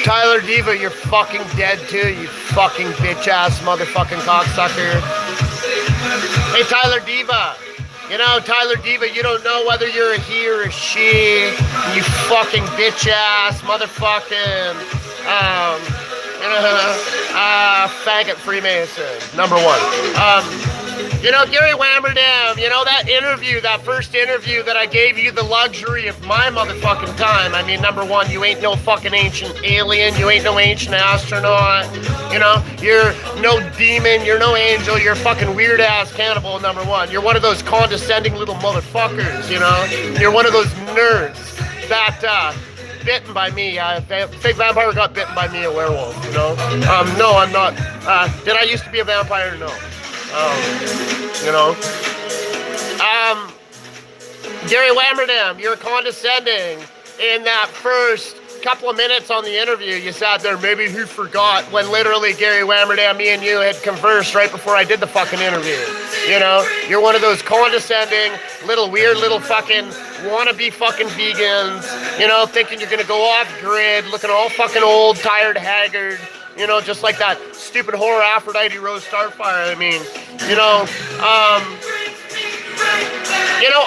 Tyler Diva, you're fucking dead too, you fucking bitch-ass motherfucking cocksucker. Hey, Tyler Diva. You know, Tyler Diva, you don't know whether you're a he or a she. You fucking bitch-ass motherfucking, faggot Freemason, number one. You know, Gary Wammerdam, you know, that interview, that first interview that I gave you the luxury of my motherfucking time. I mean, number one, you ain't no fucking ancient alien. You ain't no ancient astronaut. You know, you're no demon. You're no angel. You're a fucking weird-ass cannibal, number one. You're one of those condescending little motherfuckers, you know? You're one of those nerds that, bitten by me. Fake vampire got bitten by me, a werewolf, you know? No, I'm not. Did I used to be a vampire? No. You know? Gary Wammerdam, you're condescending. In that first couple of minutes on the interview, you sat there, maybe he forgot, when literally Gary Wammerdam, me and you had conversed right before I did the fucking interview. You know? You're one of those condescending, little weird little fucking wannabe fucking vegans, you know, thinking you're gonna go off grid, looking all fucking old, tired, haggard. You know, just like that stupid horror Aphrodite Rose Starfire. I mean, you know,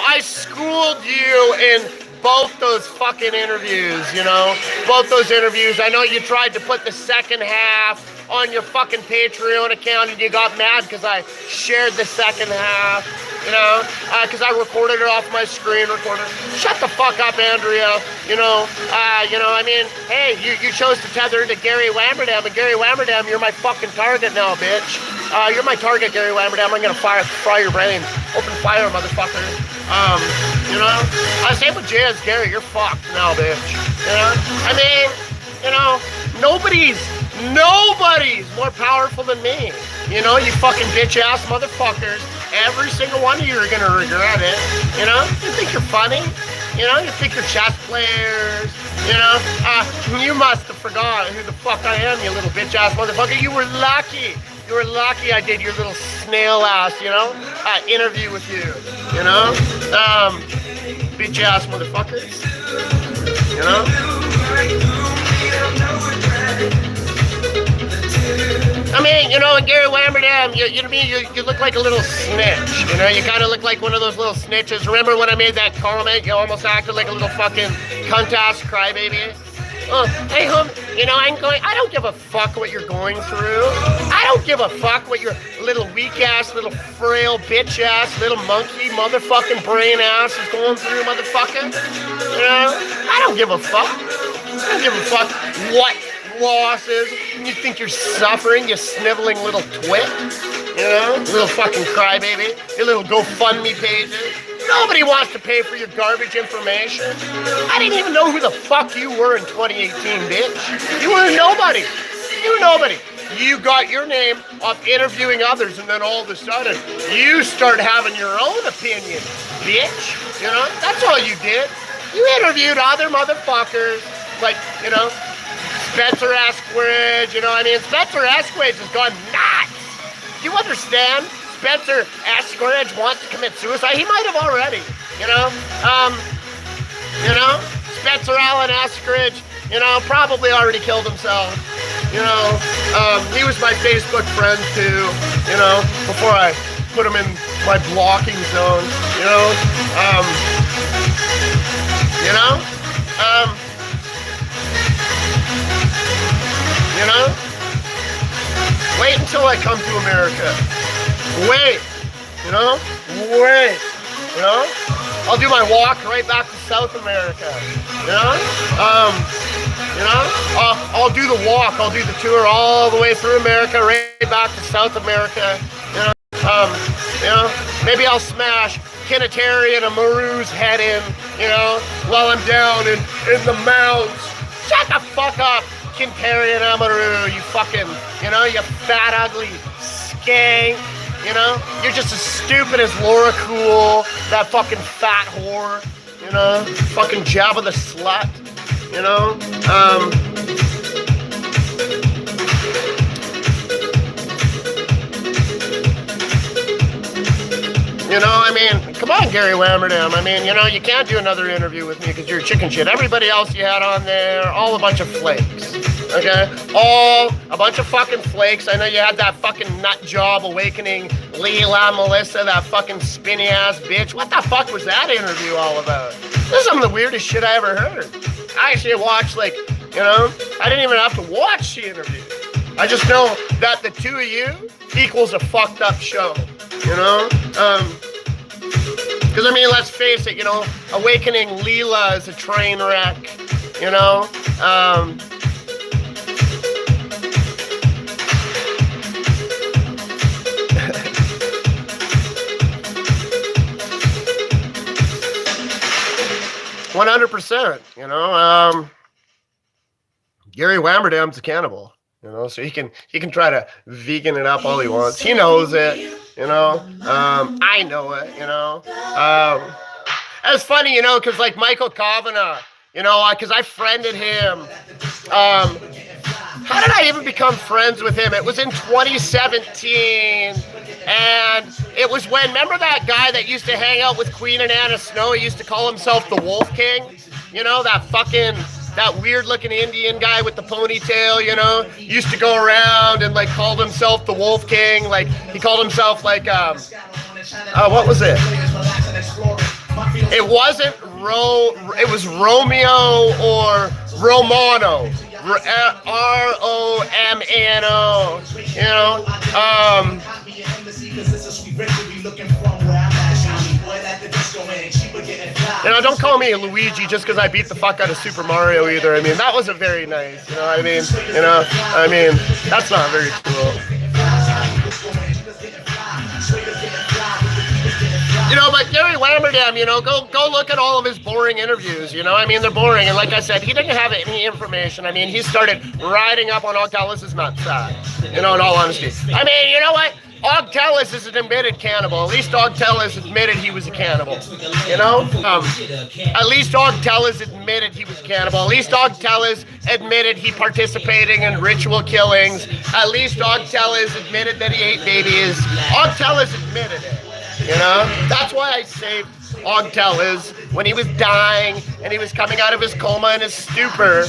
I schooled you in both those fucking interviews, you know, both those interviews. I know you tried to put the second half on your fucking Patreon account and you got mad because I shared the second half, you know, because I recorded it off my screen recorder. Shut the fuck up, Andrea. You know, I mean, hey, you chose to tether to Gary Wammerdam, and Gary Wammerdam, you're my fucking target now, bitch. You're my target, Gary Wammerdam. I'm gonna fry your brain. Open fire, motherfucker. You know, same with Jazz Gary. You're fucked now, bitch. You know, I mean, you know, nobody's more powerful than me. You know, you fucking bitch-ass motherfuckers. Every single one of you are gonna regret it. You know, you think you're funny? You know, you think you're chess players? You know, you must have forgot who the fuck I am, you little bitch-ass motherfucker. You were lucky. You were lucky I did your little snail ass, you know, interview with you. You know, bitch-ass motherfuckers. You know. I mean, you know, Gary Wammerdam, you look like a little snitch. You know, you kind of look like one of those little snitches. Remember when I made that comment? You almost acted like a little fucking cunt-ass crybaby. Oh, hey, you know, I don't give a fuck what you're going through. I don't give a fuck what your little weak-ass, little frail bitch-ass, little monkey motherfucking brain ass is going through, motherfucker. You know, I don't give a fuck. I don't give a fuck what losses. You think you're suffering, you sniveling little twit, you know, little fucking crybaby, your little GoFundMe pages. Nobody wants to pay for your garbage information. I didn't even know who the fuck you were in 2018, bitch. You were nobody. You were nobody. You got your name off interviewing others, and then all of a sudden, you start having your own opinion, bitch. You know, that's all you did. You interviewed other motherfuckers, like, you know, Spencer Eskridge, you know what I mean? Spencer Eskridge has gone nuts. Do you understand? Spencer Eskridge wants to commit suicide. He might have already, you know? Spencer Allen Eskridge, you know, probably already killed himself. You know, he was my Facebook friend too, you know, before I put him in my blocking zone, you know? Wait until I come to America. Wait, you know? Wait, you know? I'll do my walk right back to South America, you know? I'll do the walk, I'll do the tour all the way through America, right back to South America, you know? Maybe I'll smash Kinetarian and Maru's head in, you know, while I'm down in the mountains. Shut the fuck up, Kinetarian Amaru, you fucking, you know, you fat, ugly skank, You know, you're just as stupid as Laura Cool, that fucking fat whore. You know, fucking Jabba the slut. You know, you know, I mean, come on, Gary Wammerdam. I mean, you know, you can't do another interview with me because you're chicken shit. Everybody else you had on there, all a bunch of flakes. Okay? All a bunch of fucking flakes. I know you had that fucking nut job awakening Leela Melissa, that fucking spinny ass bitch. What the fuck was that interview all about? This is some of the weirdest shit I ever heard. I actually watched, like, you know, I didn't even have to watch the interview. I just know that the two of you equals a fucked up show. You know? Because, I mean, let's face it, you know, awakening Leela is a train wreck, you know? 100%, you know? Gary Wammerdam's a cannibal, you know? So he can try to vegan it up all he wants. He knows it. You know, I know it, you know. It's funny, you know, because like Michael Kavanagh, you know, because I friended him. How did I even become friends with him? It was in 2017, and it was when, remember that guy that used to hang out with Queen and Anna Snow? He used to call himself the Wolf King, you know, that weird-looking Indian guy with the ponytail, you know, used to go around and, like, called himself the Wolf King. Like, he called himself, like, what was it? It wasn't it was Romeo or Romano. R-O-M-A-N-O, you know, you know, don't call me Luigi just because I beat the fuck out of Super Mario either. I mean, that wasn't very nice, you know what I mean? You know, I mean, that's not very cool. You know, but Gary Wammerdam, you know, go look at all of his boring interviews, you know? I mean, they're boring, and like I said, he didn't have any information. I mean, he started riding up on Og Tellis' nutsack, you know, in all honesty. I mean, you know what? Og Tellis is an admitted cannibal. At least Og Tellis admitted he was a cannibal, you know? At least Og Tellis admitted he was a cannibal. At least Og Tellis admitted he participating in ritual killings. At least Og Tellis admitted that he ate babies. Og Tellis admitted it. You know, that's why I saved Og Tellis when he was dying and he was coming out of his coma and his stupor,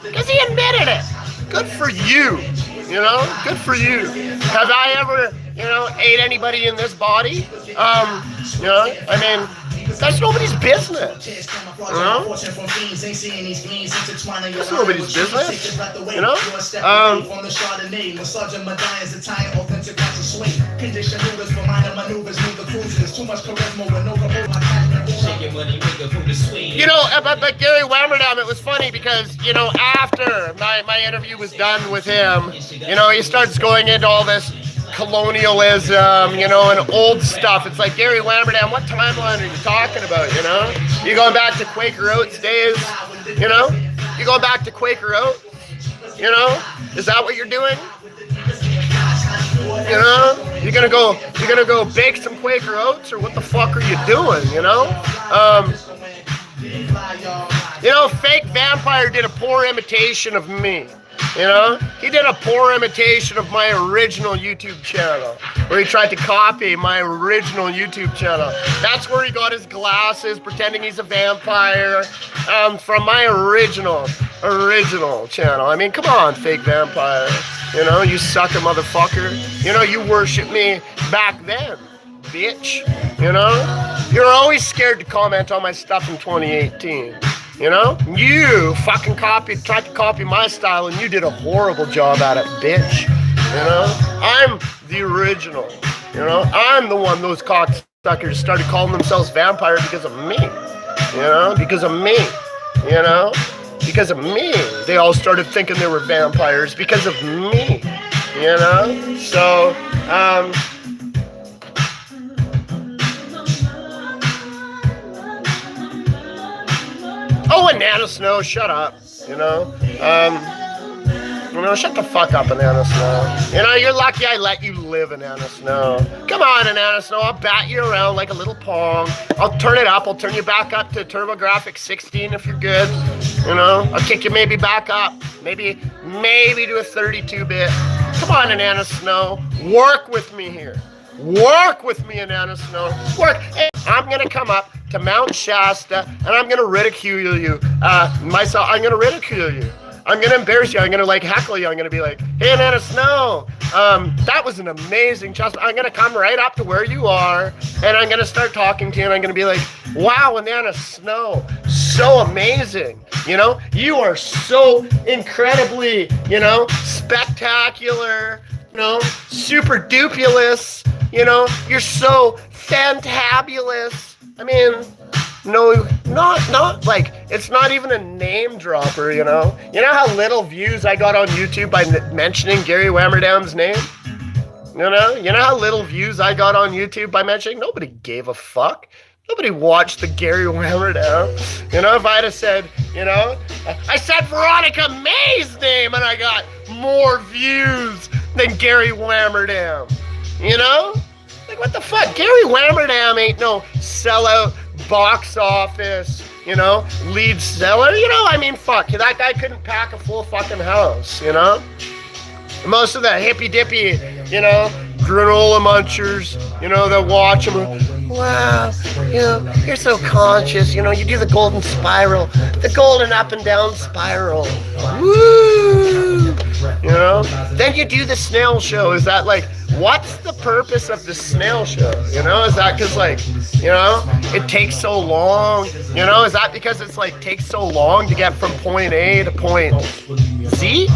because he admitted it. Good for you, you know, good for you. Have I ever, you know, ate anybody in this body? You know, I mean, that's nobody's business, you know? That's nobody's business, you know? You know, but Gary Wammerdam, it was funny because, you know, after my interview was done with him, you know, he starts going into all this colonialism, you know, and old stuff. It's like, Gary Wammerdam, what timeline are you talking about, you know? You going back to Quaker Oats days, you know? You going back to Quaker Oats, you know? Is that what you're doing? You know? You're gonna go bake some Quaker Oats, or what the fuck are you doing, you know? You know, Fake Vampire did a poor imitation of me. You know, he did a poor imitation of my original YouTube channel, where he tried to copy my original YouTube channel. That's where he got his glasses, pretending he's a vampire, from my original channel. I mean, come on, Fake Vampire. You know, you sucker motherfucker. You know, you worship me back then, bitch. You know, you're always scared to comment on my stuff in 2018. You know, you fucking tried to copy my style, and you did a horrible job at it, bitch. You know, I'm the original. You know, I'm the one those cocksuckers started calling themselves vampire because of me. You know, because of me. You know, because of me. They all started thinking they were vampires because of me. You know, so, oh, and Nana Snow, shut up, you know. You know, shut the fuck up, Anana Snow. You know, you're lucky I let you live, Anana Snow. Come on, Anana Snow. I'll bat you around like a little pong. I'll turn it up. I'll turn you back up to TurboGrafx 16 if you're good. You know, I'll kick you maybe back up. Maybe to a 32-bit. Come on, Anana Snow. Work with me here. Work with me, Anana Snow. Work. Hey, I'm going to come up to Mount Shasta and I'm going to ridicule you. I'm going to ridicule you. I'm going to embarrass you. I'm going to like heckle you. I'm going to be like, hey, Anana Snow, that was an amazing chest. I'm going to come right up to where you are and I'm going to start talking to you and I'm going to be like, wow, Anana Snow, so amazing. You know, you are so incredibly, you know, spectacular, you know, super dupulous, you know, you're so fantabulous. I mean, no, not like, it's not even a name dropper, you know? You know how little views I got on YouTube by mentioning Gary Wammerdam's name? You know how little views I got on YouTube by mentioning? Nobody gave a fuck. Nobody watched the Gary Wammerdam. You know, if I'd have said, you know, I said Veronica May's name and I got more views than Gary Wammerdam. You know? Like, what the fuck? Gary Wammerdam ain't no sellout box office, you know, lead seller. You know, I mean, fuck. That guy couldn't pack a full fucking house, you know? Most of the hippy-dippy, you know, granola munchers, you know, that watch him. Wow, you know, you're so conscious. You know, you do the golden spiral, the golden up and down spiral. Woo! You know? Then you do the snail show. Is that like, what's the purpose of the snail show? You know, is that because like, you know, it takes so long? You know, is that because it's like takes so long to get from point A to point Z?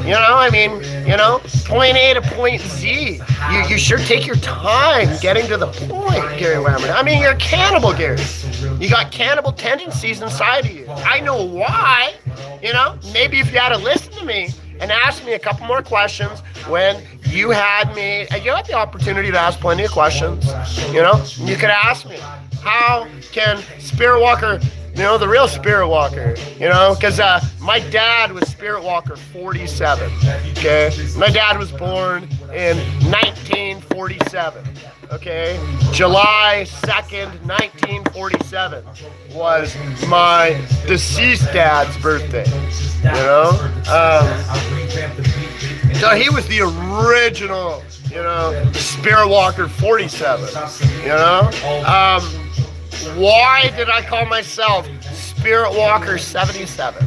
You know, I mean, you know, point A to point Z. You sure take your time getting to the point, Gary Wammerdam. I mean, you're a cannibal, Gary. You got cannibal tendencies inside of you. I know why. You know, maybe if you had to listen to me and ask me a couple more questions when you had me, you had the opportunity to ask plenty of questions, you know, you could ask me, how can Spirit Walker, you know, the real Spirit Walker, you know, because my dad was Spirit Walker 47, okay? My dad was born in 1947, okay? July 2nd, 1947 was my deceased dad's birthday, you know? So he was the original, you know, Spirit Walker 47, you know? Why did I call myself Spirit Walker 77?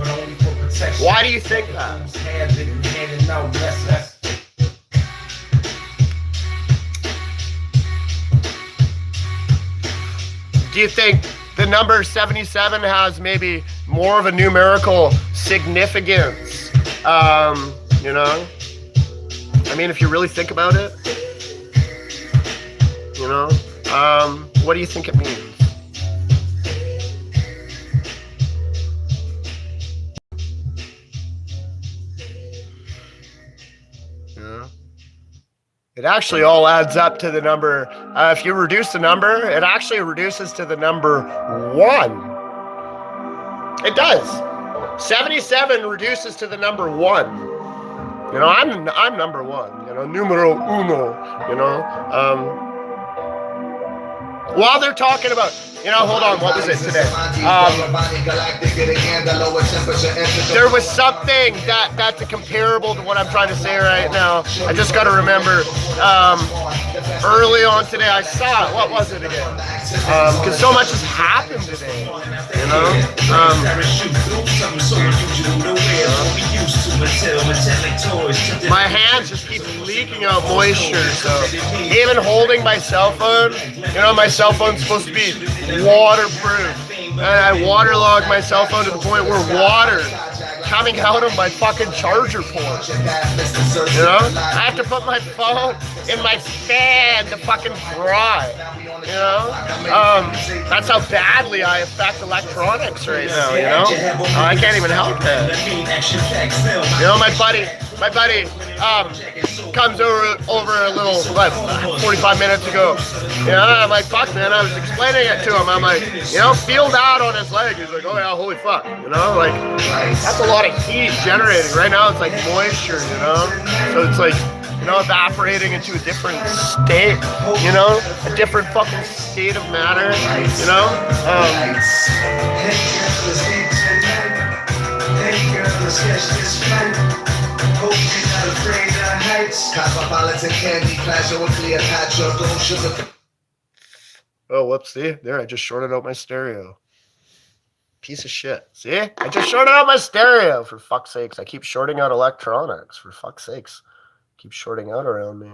Why do you think that? Do you think the number 77 has maybe more of a numerical significance? You know? I mean, if you really think about it, you know? What do you think it means? It actually all adds up to the number, if you reduce the number, it actually reduces to the number 1. It does. 77 reduces to the number 1. You know, I'm number 1, you know, numero uno, you know. While they're talking about, you know, hold on, what was it today? There was something that's comparable to what I'm trying to say right now. I just got to remember, early on today, I saw it. What was it again? Because so much has happened today, you know? My hands just keep leaking out moisture, so even holding my cell phone, you know, my cell phone's supposed to be waterproof, and I waterlogged my cell phone to the point where water coming out of my fucking charger port. You know? I have to put my phone in my fan to fucking dry. You know? That's how badly I affect electronics right now, you know? I can't even help it. You know, my buddy my buddy comes over a little, 45 minutes ago. You know, I'm like, fuck, man. I was explaining it to him. I'm like, you know, field out on his leg. He's like, oh yeah, holy fuck. You know, like that's a lot of heat generating. Right now, it's like moisture. You know, so it's like, you know, evaporating into a different state. You know, a different fucking state of matter. You know. Cosmopolitan candy, casual Cleopatra, gold sugar. Oh, whoops, see? There, I just shorted out my stereo. Piece of shit. See? I just shorted out my stereo, for fuck's sakes. I keep shorting out electronics, for fuck's sakes. Keep shorting out around me.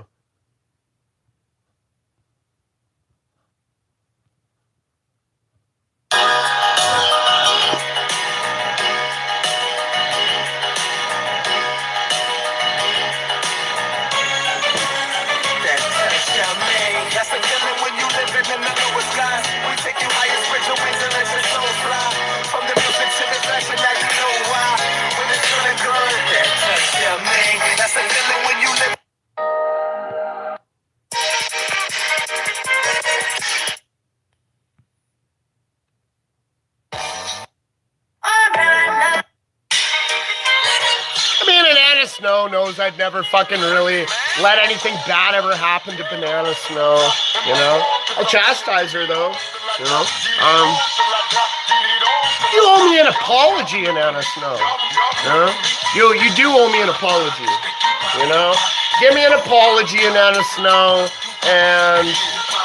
Snow knows I'd never fucking really let anything bad ever happen to Banana Snow, you know? I chastise her though, you know? You owe me an apology, Banana Snow, you know? You do owe me an apology, you know? Give me an apology, Banana Snow, and,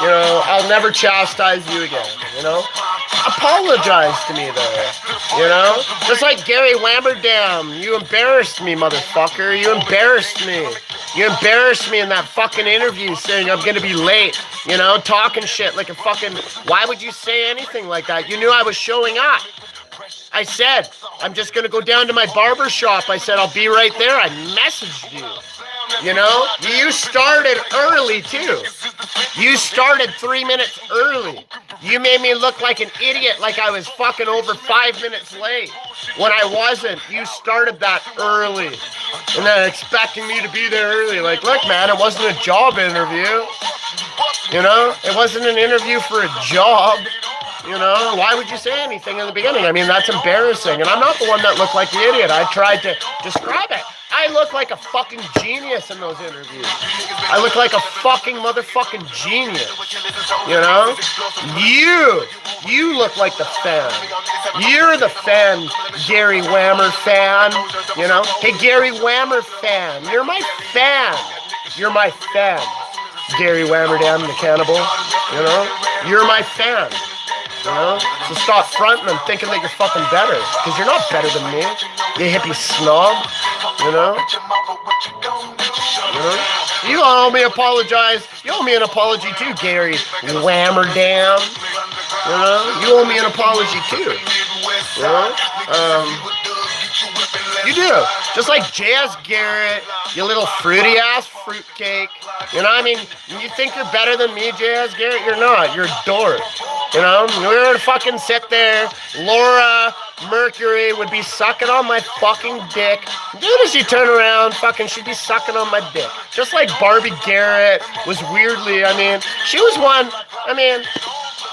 you know, I'll never chastise you again, you know? Apologize to me though, you know? Just like Gary Lammerdam, you embarrassed me, motherfucker. You embarrassed me. You embarrassed me in that fucking interview saying I'm gonna be late, you know? Talking shit like a fucking... Why would you say anything like that? You knew I was showing up. I said, I'm just gonna go down to my barber shop. I said, I'll be right there. I messaged you. You know? You started early, too. You started 3 minutes early. You made me look like an idiot, like I was fucking over 5 minutes late. When I wasn't. You started that early. And then expecting me to be there early. Like, look, man, it wasn't a job interview. You know? It wasn't an interview for a job. You know, why would you say anything in the beginning? I mean, that's embarrassing. And I'm not the one that looked like the idiot. I tried to describe it. I look like a fucking genius in those interviews. I look like a fucking motherfucking genius. You know? You look like the fan. You're the fan, Gary Whammer fan. You know? Hey, Gary Whammer fan. You're my fan. You're my fan. Gary Wammerdam, the cannibal. You know? You're my fan. You know? So stop fronting and thinking that you're fucking better. Because you're not better than me. You hippie snob. You know? You know? You owe me apologize. You owe me an apology too, Gary Wammerdam. You know? You owe me an apology too. You know? You do. Just like J.S. Garrett, you little fruity ass fruitcake. You know what I mean? You think you're better than me, J.S. Garrett? You're not. You're a dork. You know? We're gonna fucking sit there. Laura Mercury would be sucking on my fucking dick. As soon as she turn around, fucking, she'd be sucking on my dick. Just like Barbie Garrett was weirdly, I mean, she was one, I mean,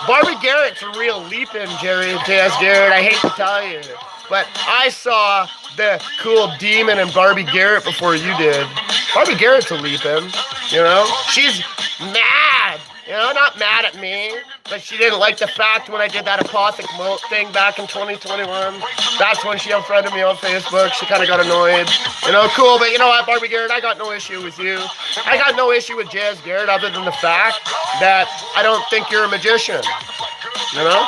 Barbie Garrett's a real leap-in, J.S. Garrett, I hate to tell you. But I saw the cool demon in Barbie Garrett before you did. Barbie Garrett's a leap-in, you know? She's mad. You know, not mad at me, but she didn't like the fact when I did that apothic moat thing back in 2021. That's when she unfriended me on Facebook. She kind of got annoyed. You know, cool, but you know what, Barbie Garrett, I got no issue with you. I got no issue with J.S. Garrett other than the fact that I don't think you're a magician. You know?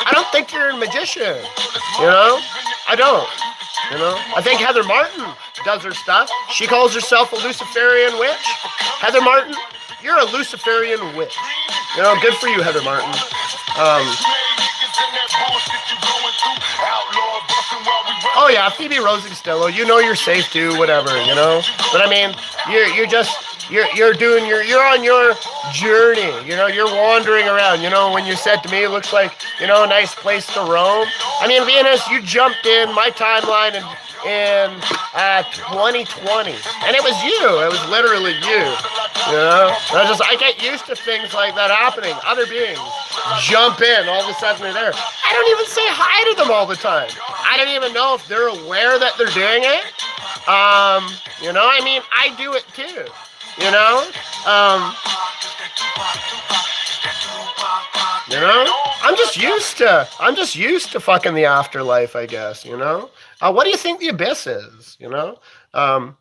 I don't think you're a magician. You know? I don't. You know? I think Heather Martin does her stuff. She calls herself a Luciferian witch. Heather Martin, you're a Luciferian witch. You know, good for you, Heather Martin. Oh yeah, Phoebe Rosenstello, you know you're safe too, whatever, you know? But I mean, you're on your journey, you know, you're wandering around, you know, when you said to me, it looks like, you know, a nice place to roam. I mean, Venus, you jumped in my timeline and in 2020, and it was you. It was literally you. You know, I get used to things like that happening. Other beings jump in, all of a sudden they're there. I don't even say hi to them all the time. I don't even know if they're aware that they're doing it. You know, I mean, I do it too. You know, I'm just used to fucking the afterlife, I guess. You know, what do you think the abyss is? You know, I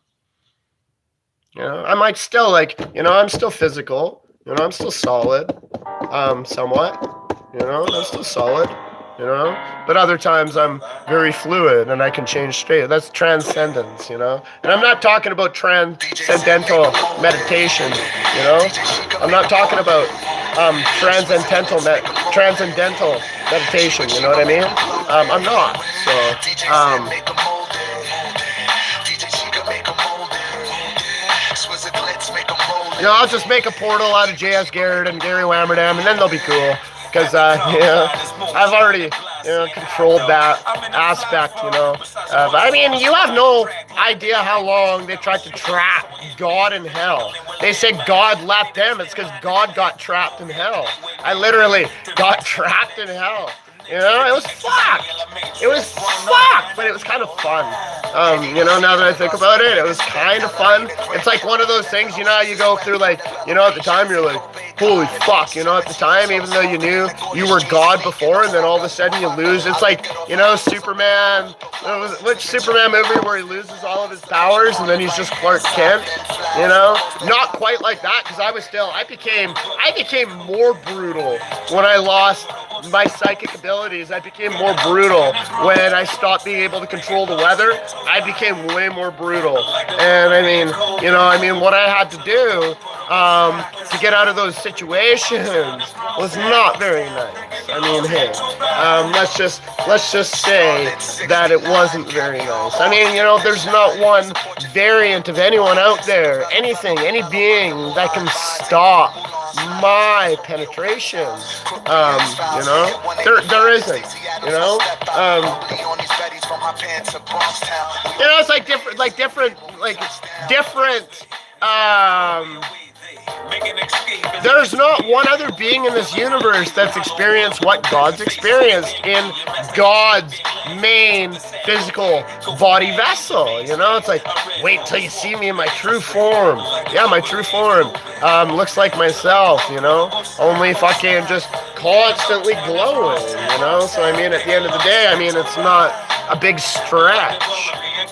might still I'm still physical. You know, I'm still solid, somewhat. You know, I'm still solid. You know, but other times I'm very fluid and I can change state. That's transcendence, you know. And I'm not talking about transcendental meditation, you know. I'm not talking about transcendental meditation, you know what I mean? I'm not. So, I'll just make a portal out of J.S. Garrett and Gary Wammerdam, and then they'll be cool. Because, I've already, controlled that aspect, I mean, you have no idea how long they tried to trap God in hell. They said God left them. It's because God got trapped in hell. I literally got trapped in hell. It was fucked. It was fucked, but it was kind of fun. Now that I think about it, it was kind of fun. It's like one of those things, you go through at the time you're like, holy fuck, at the time, even though you knew you were God before, and then all of a sudden you lose. It's like, Superman, which Superman movie where he loses all of his powers and then he's just Clark Kent, Not quite like that, because I became more brutal when I lost my psychic abilities. I became more brutal when I stopped being able to control the weather. I became way more brutal. And what I had to do to get out of those situations was not very nice. I mean, hey, let's just say that it wasn't very nice. I mean, there's not one variant of anyone out there, anything, any being that can stop my penetration. There isn't. It's different. There's not one other being in this universe that's experienced what God's experienced in God's main physical body vessel. It's like, wait till you see me in my true form. Yeah, my true form looks like myself, only fucking just constantly glowing, So, at the end of the day, it's not a big stretch.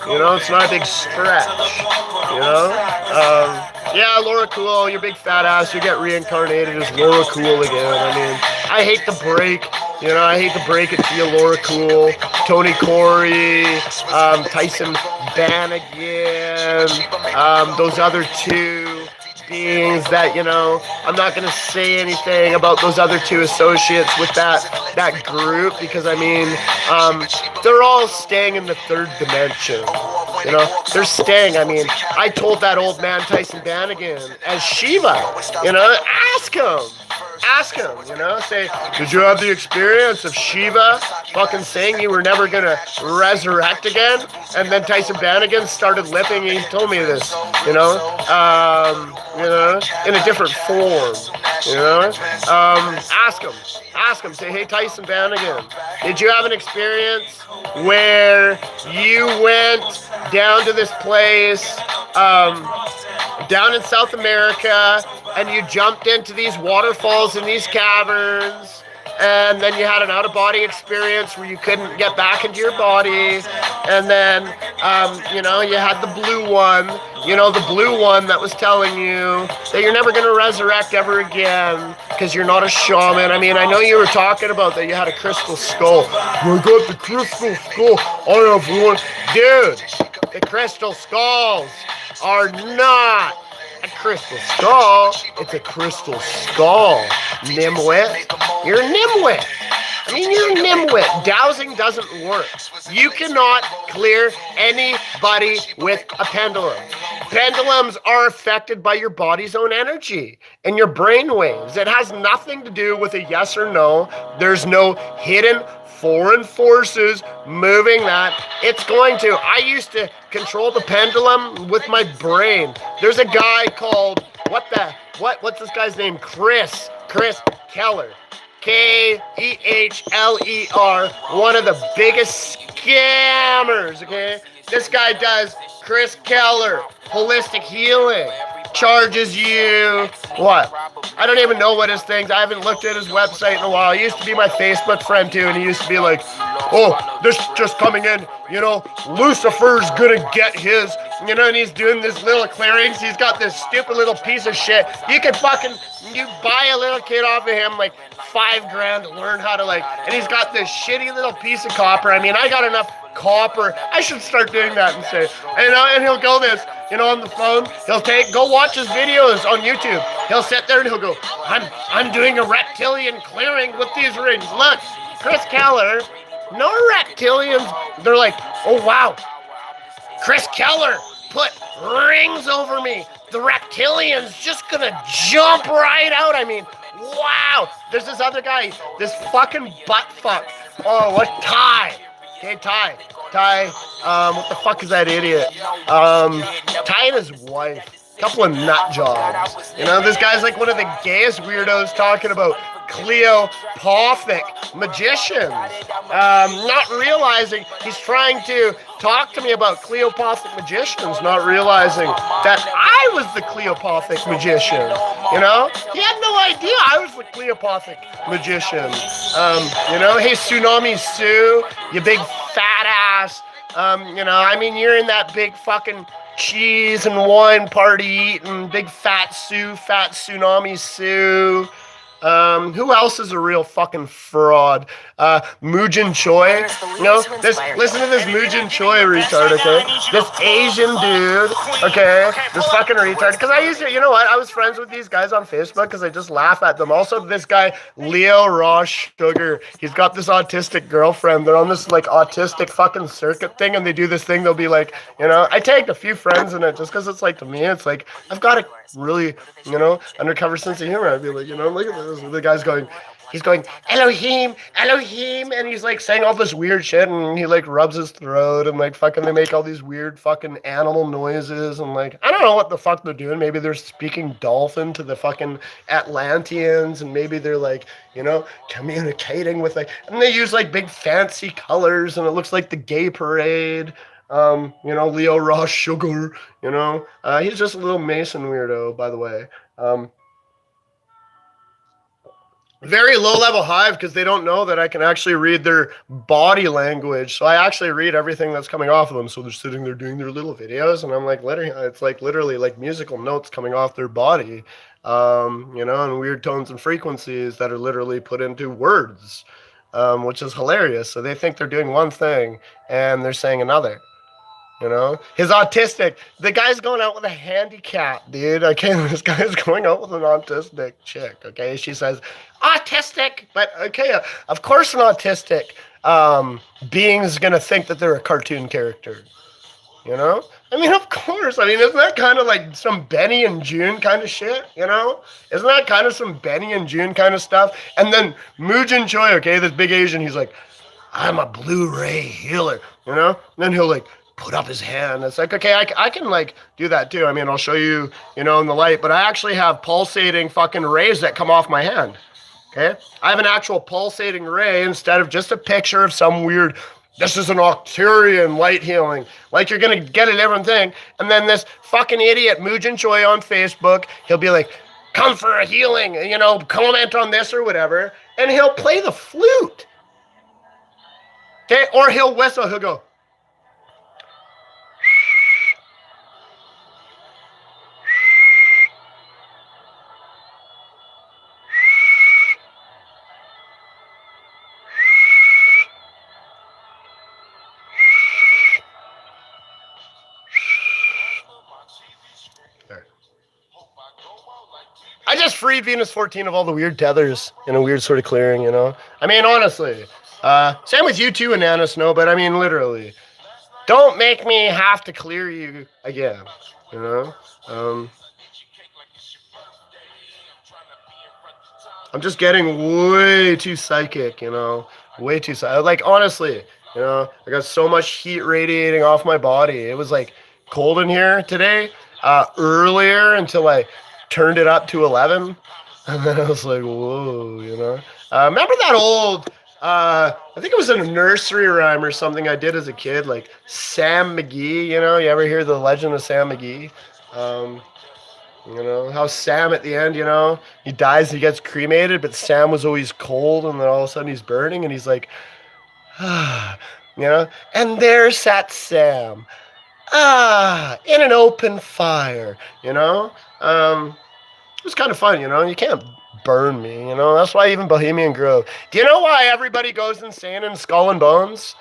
It's not a big stretch, Yeah, Laura Cool, your big fat ass, you get reincarnated as Laura Cool again. I hate to break it to you, Laura Cool, Tony Corey, Tyson Bannigan, those other two beings that, I'm not going to say anything about those other two associates with that group because, they're all staying in the third dimension. They're staying. I told that old man, Tyson Bannigan, as Shiva, ask him, say, did you have the experience of Shiva fucking saying you were never gonna resurrect again? And then Tyson Bannigan started lipping, he told me this, in a different form, ask him, say, hey, Tyson Bannigan, did you have an experience where you went down to this place, down in South America, and you jumped into these waterfalls and these caverns, and then you had an out-of-body experience where you couldn't get back into your body, and then, you had the blue one, that was telling you that you're never going to resurrect ever again because you're not a shaman. I know you were talking about that you had a crystal skull. I got the crystal skull. I have one. Dude, the crystal skulls are not a crystal skull. It's a crystal skull. Nimwit. You're a nimwit. You're a nimwit. Dowsing doesn't work. You cannot clear anybody with a pendulum. Pendulums are affected by your body's own energy and your brain waves. It has nothing to do with a yes or no. There's no hidden foreign forces moving that. It's going to. I used to control the pendulum with my brain. There's a guy called, what's this guy's name? Chris Keller. Keheler, one of the biggest scammers, okay? This guy does Chris Keller, holistic healing. Charges you what? I don't even know what his things. I haven't looked at his website in a while. He used to be my Facebook friend too, and he used to be like, "Oh, this just coming in, you know, Lucifer's gonna get his, you know," and he's doing this little clearings. He's got this stupid little piece of shit. You buy a little kid off of him like $5,000 to learn how to and he's got this shitty little piece of copper. I mean, I got enough copper. I should start doing that and say, and he'll go this, on the phone. He'll go watch his videos on YouTube. He'll sit there and he'll go, I'm doing a reptilian clearing with these rings. Look, Chris Keller, no reptilians. They're like, oh wow, Chris Keller put rings over me. The reptilian's just gonna jump right out. I mean, wow. There's this other guy, this fucking butt fuck. Oh, what Ty? Okay, Ty, what the fuck is that idiot? Ty and his wife, couple of nut jobs. This guy's like one of the gayest weirdos talking about Cleopathic magicians. Not realizing he's trying to talk to me about Cleopathic magicians, not realizing that I was the Cleopathic magician. He had no idea I was the Cleopathic magician. Hey, Tsunami Sue, you big fat ass. You're in that big fucking cheese and wine party eating, big fat Tsunami Sue. Who else is a real fucking fraud? Mujin Choi. Listen to this Mujin Choi retard, okay? This Asian dude, okay? This fucking retard. Because I used to, I was friends with these guys on Facebook because I just laugh at them. Also, this guy, Leo Ross Sugar, he's got this autistic girlfriend. They're on this, autistic fucking circuit thing, and they do this thing. They'll be like, I tagged a few friends in it just because it's to me, it's like, I've got a really, undercover sense of humor. I'd be like, look at this. The guy's going, he's going, Elohim, and he's saying all this weird shit, and he rubs his throat, and fucking they make all these weird fucking animal noises, and I don't know what the fuck they're doing. Maybe they're speaking dolphin to the fucking Atlanteans, and maybe they're communicating with and they use big fancy colors, and it looks like the gay parade. Leo Ross Sugar, he's just a little Mason weirdo, by the way. Very low-level hive because they don't know that I can actually read their body language. So I actually read everything that's coming off of them. So they're sitting there doing their little videos, and I'm it's literally musical notes coming off their body, and weird tones and frequencies that are literally put into words, which is hilarious. So they think they're doing one thing, and they're saying another. His autistic, the guy's going out with a handicap, dude. Okay, this guy's going out with an autistic chick, okay? She says, autistic, but okay, of course an autistic being's gonna think that they're a cartoon character, of course. Isn't that kind of some Benny and June kind of shit, Isn't that kind of some Benny and June kind of stuff? And then Mujin Choi, okay, this big Asian, he's like, I'm a Blu-ray healer, And then he'll put up his hand. It's okay, I can do that too. I'll show you, in the light, but I actually have pulsating fucking rays that come off my hand. Okay? I have an actual pulsating ray instead of just a picture of some weird, this is an Octarian light healing. You're gonna get a different thing. And then this fucking idiot, Mujin Choi on Facebook, he'll be like, come for a healing, comment on this or whatever. And he'll play the flute. Okay? Or he'll whistle, he'll go, I just freed Venus 14 of all the weird tethers in a weird sort of clearing, honestly. Same with you too, Anana Snow, but literally. Don't make me have to clear you again, I'm just getting way too psychic, way too psychic. Like, honestly, I got so much heat radiating off my body. It was like cold in here today, earlier until I turned it up to 11. And then I was like, whoa. Remember that old, I think it was a nursery rhyme or something I did as a kid, like Sam McGee, you ever hear the legend of Sam McGee? How Sam at the end, he dies and he gets cremated, but Sam was always cold, and then all of a sudden he's burning, and he's like, and there sat Sam, in an open fire, it was kind of fun, you can't burn me, that's why even Bohemian Grove. Do you know why everybody goes insane in Skull and Bones?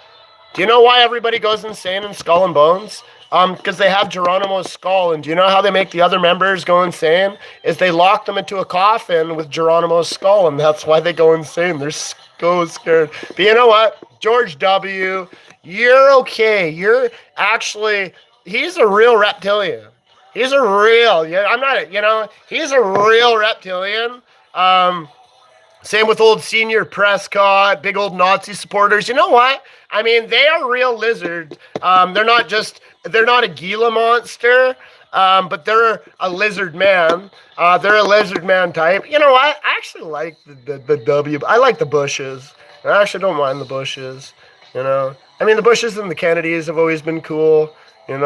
Do you know why everybody goes insane in Skull and Bones? Because they have Geronimo's skull, and do you know how they make the other members go insane? Is they lock them into a coffin with Geronimo's skull, and that's why they go insane. They're so scared. But you know what? George W., you're okay. You're actually, he's a real reptilian. He's a real, he's a real reptilian. Same with old Senior Prescott, big old Nazi supporters. You know what? I mean, they are real lizards. They're not a Gila monster, but they're a lizard man. They're a lizard man type. You know what? I actually like the W. I like the Bushes. I actually don't mind the Bushes, I mean, the Bushes and the Kennedys have always been cool, And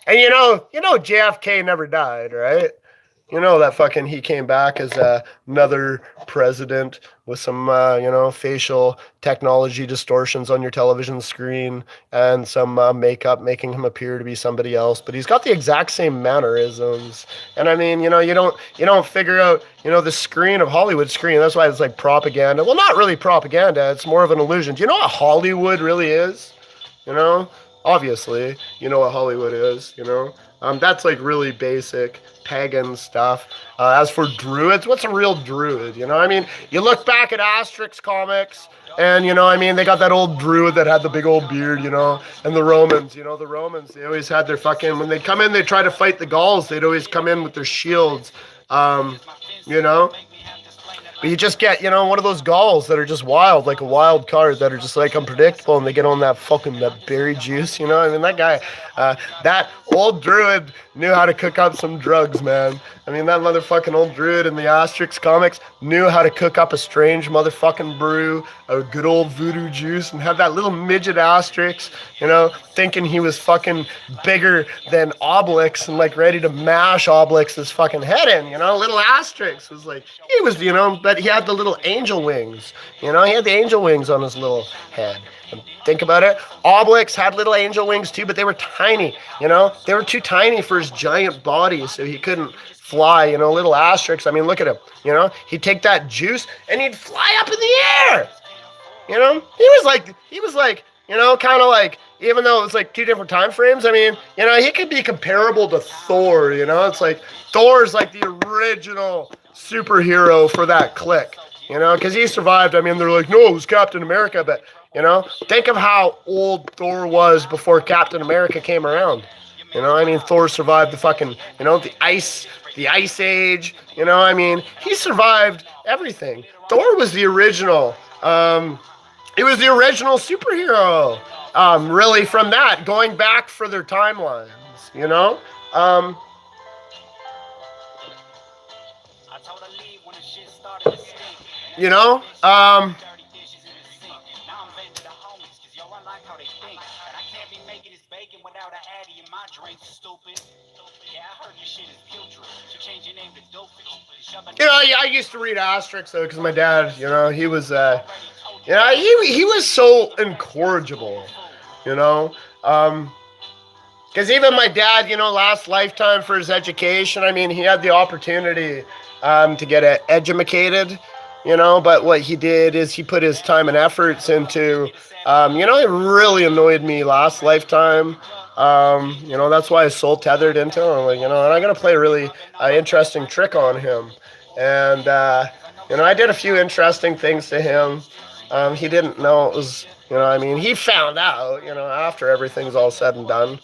JFK never died, right? That fucking he came back as another president with some, facial technology distortions on your television screen and some makeup making him appear to be somebody else. But he's got the exact same mannerisms. And I mean, you don't figure out, the screen of Hollywood screen. That's why it's like propaganda. Well, not really propaganda. It's more of an illusion. Do you know what Hollywood really is? Obviously, you know what Hollywood is, that's like really basic pagan stuff. As for druids, what's a real druid? I mean, you look back at Asterix comics, and they got that old druid that had the big old beard, and the Romans, they always had their fucking, when they come in, they try to fight the Gauls, they'd always come in with their shields, But you just get, one of those Gauls that are just wild, like a wild card, that are just like unpredictable, and they get on that berry juice, I mean, that guy, that old druid knew how to cook up some drugs, man. I mean, that motherfucking old druid in the Asterix comics knew how to cook up a strange motherfucking brew, a good old voodoo juice, and had that little midget Asterix, thinking he was fucking bigger than Obelix and like ready to mash Obelix's fucking head in, little Asterix was like, he was, but he had the little angel wings, he had the angel wings on his little head. And think about it, Obelix had little angel wings too, but they were tiny, they were too tiny for his giant body, so he couldn't fly, little Asterix. I mean, look at him, he'd take that juice and he'd fly up in the air, he was like, kind of like, even though it's like two different time frames, I mean, he could be comparable to Thor, it's like, Thor's like the original superhero for that clique, because he survived. I mean, they're like, no, it was Captain America, but, think of how old Thor was before Captain America came around. I mean, Thor survived the fucking, the ice age, I mean, he survived everything. Thor was the original, it was the original superhero, really, from that, going back for their timelines, I used to read Asterix though, because my dad, he was, he was so incorrigible, because even my dad, last lifetime for his education, I mean, he had the opportunity to get educated, but what he did is he put his time and efforts into, it really annoyed me last lifetime. That's why I soul tethered into him, and I'm going to play a really interesting trick on him. And, I did a few interesting things to him. He didn't know it was, he found out, after everything's all said and done,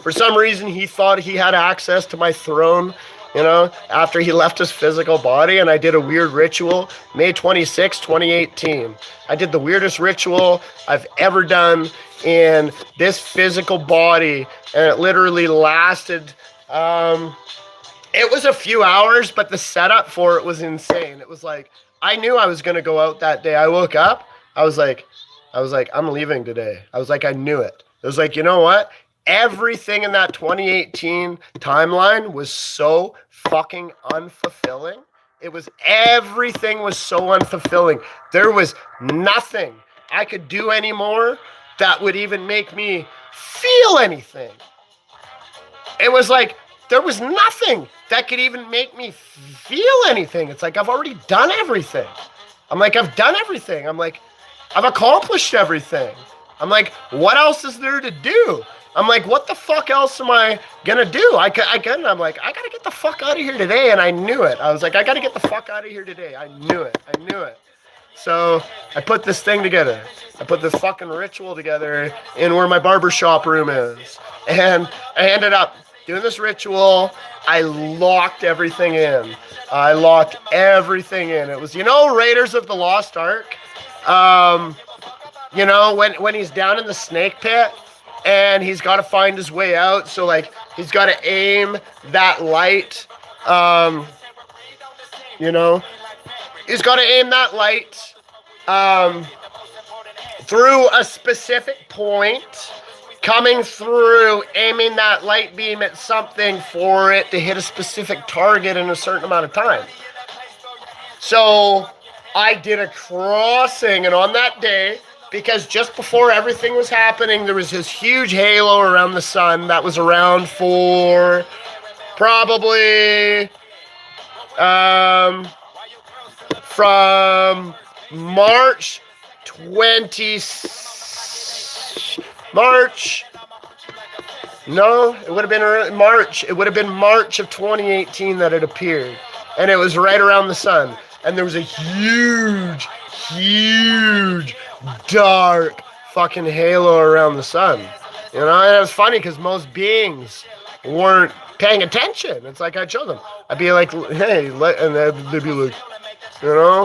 for some reason he thought he had access to my throne, you know, after he left his physical body, and I did a weird ritual, May 26, 2018. I did the weirdest ritual I've ever done in this physical body, and it literally lasted, it was a few hours, but the setup for it was insane. It was like, I knew I was going to go out that day. I woke up, I was like, I'm leaving today. I was like, I knew it. It was like, you know what? Everything in that 2018 timeline was so fucking unfulfilling. Everything was so unfulfilling. There was nothing I could do anymore that would even make me feel anything. It was like, there was nothing that could even make me feel anything. It's like, I've already done everything. I'm like, I've done everything. I'm like, I've accomplished everything. I'm like, what else is there to do? I'm like, what the fuck else am I gonna do? I'm like, I gotta get the fuck out of here today, and I knew it. I was like, I gotta get the fuck out of here today. I knew it. So I put this thing together. I put this fucking ritual together in where my barbershop room is. And I ended up doing this ritual. I locked everything in. It was, Raiders of the Lost Ark. When he's down in the snake pit and he's got to find his way out. So, like, he's got to aim that light, he's got to aim that light through a specific point, coming through, aiming that light beam at something for it to hit a specific target in a certain amount of time. So I did a crossing, and on that day, because just before everything was happening, there was this huge halo around the sun that was around for probably from March it would have been March. It would have been March of 2018 that it appeared. And it was right around the sun. And there was a huge, dark fucking halo around the sun. And it was funny because most beings weren't paying attention. It's like I'd show them. I'd be like, hey, and they'd be like,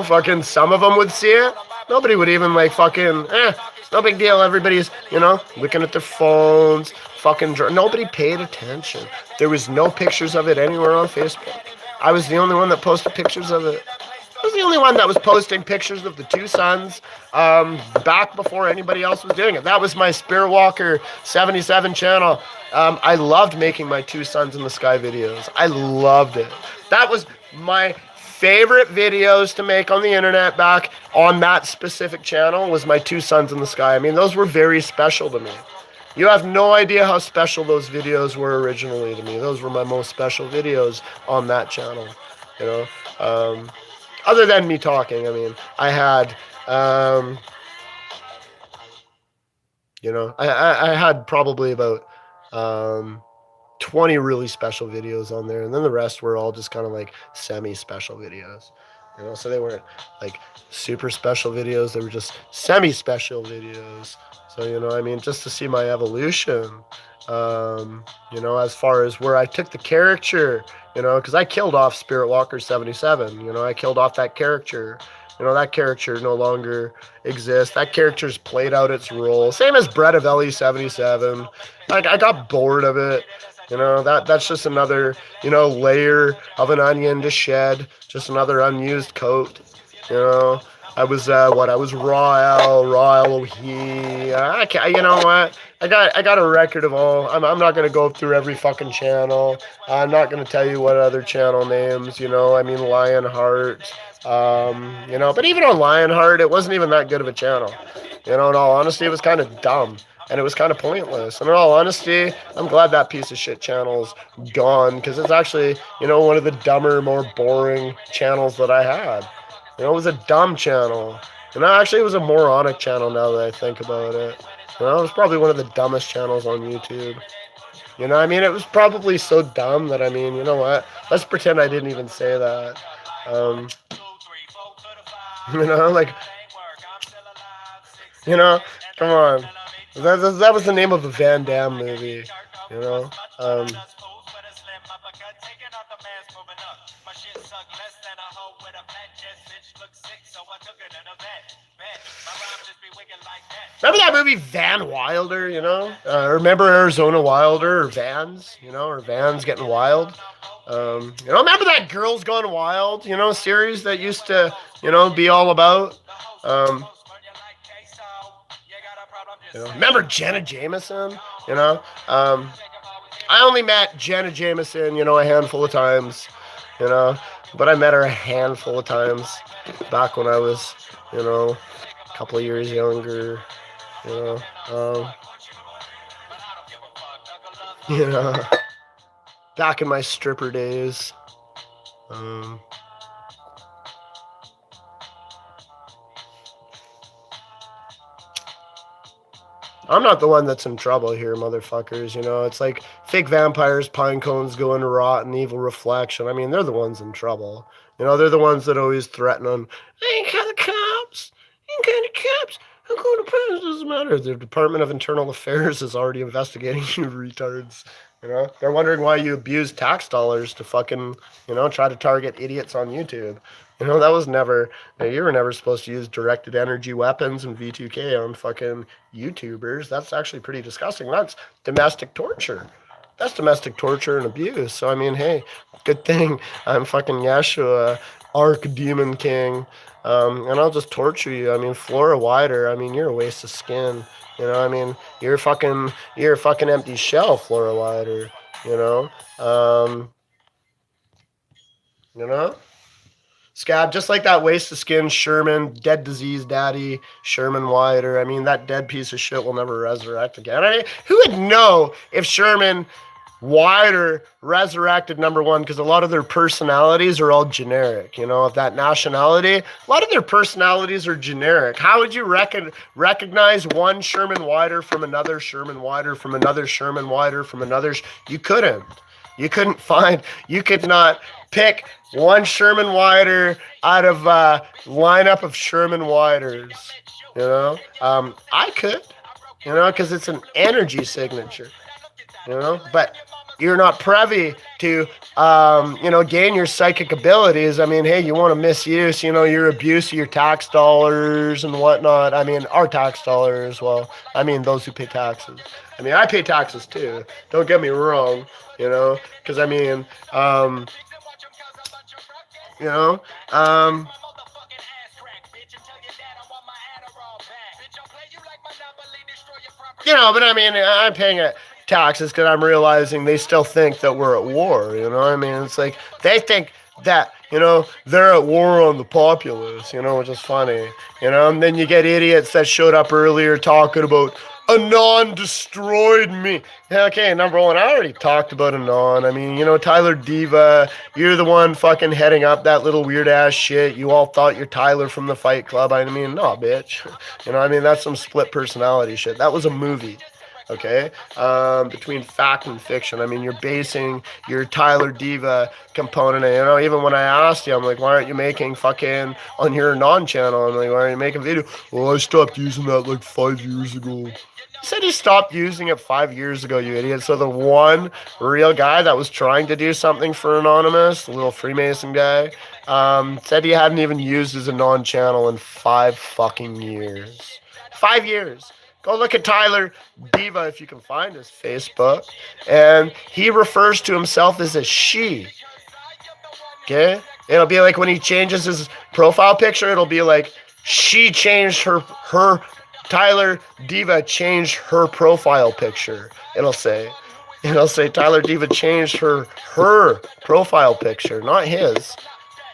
fucking some of them would see it. Nobody would even no big deal. Everybody's, looking at their phones, nobody paid attention. There was no pictures of it anywhere on Facebook. I was the only one that posted pictures of it. I was the only one that was posting pictures of the two suns back before anybody else was doing it. That was my Spirit Walker 77 channel. I loved making my two suns in the sky videos. I loved it. That was my favorite videos to make on the internet back on that specific channel was my two suns in the sky. I mean, those were very special to me. You have no idea how special those videos were originally to me. Those were my most special videos on that channel, other than me talking. I mean, I had, I had probably about 20 really special videos on there, and then the rest were all just kind of like semi-special videos, so they weren't like super special videos, they were just semi-special videos. So, just to see my evolution, as far as where I took the character, because I killed off Spirit Walker 77, I killed off that character. That character no longer exists. That character's played out its role. Same as Brett of LE77. I got bored of it. That's just another, layer of an onion to shed. Just another unused coat. I was Raw Elohim. You know what? I got a record of all. I'm not gonna go through every fucking channel. I'm not gonna tell you what other channel names. Lionheart. But even on Lionheart, it wasn't even that good of a channel. In all honesty, it was kind of dumb. And it was kind of pointless. And in all honesty, I'm glad that piece of shit channel's gone, because it's actually, one of the dumber, more boring channels that I had. It was a dumb channel. Actually, it was a moronic channel now that I think about it. It was probably one of the dumbest channels on YouTube. It was probably so dumb that, you know what? Let's pretend I didn't even say that. Come on. That was the name of a Van Damme movie, Remember that movie Van Wilder, you know? Remember Arizona Wilder or Vans, you know, or Vans Getting Wild? You know, remember that Girls Gone Wild, you know, series that used to, you know, be all about? You know, remember Jenna Jameson, you know? I only met Jenna Jameson, you know, a handful of times, you know, but I met her a handful of times back when I was, you know, a couple of years younger, you know, you know, back in my stripper days. I'm not the one that's in trouble here, motherfuckers. You know, it's like fake vampires, pine cones going to rot, and evil reflection. I mean, they're the ones in trouble. You know, they're the ones that always threaten them. I ain't got the cops. Ain't got the cops. I'm going to prison. Doesn't matter. The Department of Internal Affairs is already investigating you retards. You know, they're wondering why you abuse tax dollars to fucking, you know, try to target idiots on YouTube. You know, that was never, you were never supposed to use directed energy weapons and V2K on fucking YouTubers. That's actually pretty disgusting. That's domestic torture. That's domestic torture and abuse. So, I mean, hey, good thing I'm fucking Yeshua, Archdemon King, and I'll just torture you. I mean, Flora Wider, I mean, you're a waste of skin. You know, I mean, you're a fucking empty shell, Flora Wider, you know? You know? Scab, just like that waste of skin Sherman, dead disease daddy, Sherman Wider. I mean, that dead piece of shit will never resurrect again. I mean, who would know if Sherman Wider resurrected, number one, because a lot of their personalities are all generic, you know, of that nationality. A lot of their personalities are generic. How would you recognize one Sherman Wider from another Sherman Wider from another Sherman Wider from another? You couldn't. You couldn't find, you could not pick one Sherman Wider out of a lineup of Sherman Widers, you know? I could, you know, because it's an energy signature, you know? But you're not privy to, you know, gain your psychic abilities. I mean, hey, you want to misuse, you know, your abuse of your tax dollars and whatnot. I mean, our tax dollars, well, I mean, those who pay taxes. I mean, I pay taxes too. Don't get me wrong, you know, because I mean, you know, you know, but I mean, I'm paying taxes because I'm realizing they still think that we're at war, you know. I mean, it's like they think that, you know, they're at war on the populace, you know, which is funny, you know. And then you get idiots that showed up earlier talking about Anon destroyed me. Okay, number one, I already talked about Anon. I mean, you know, Tyler Diva, you're the one fucking heading up that little weird ass shit. You all thought you're Tyler from the Fight Club. I mean, no, bitch. You know, I mean, that's some split personality shit. That was a movie. Okay, between fact and fiction. I mean, you're basing your Tyler Diva component. And, you know, even when I asked you, I'm like, why aren't you making fucking on your non-channel? I'm like, why aren't you making video? Well, I stopped using that like 5 years ago. You said you stopped using it 5 years ago, you idiot. So the one real guy that was trying to do something for Anonymous, the little Freemason guy, said he hadn't even used his Anon channel in 5 fucking years. 5 years. Go look at Tyler Diva if you can find his Facebook. And he refers to himself as a she. Okay? It'll be like when he changes his profile picture, it'll be like she changed her Tyler Diva changed her profile picture. It'll say Tyler Diva changed her profile picture, not his.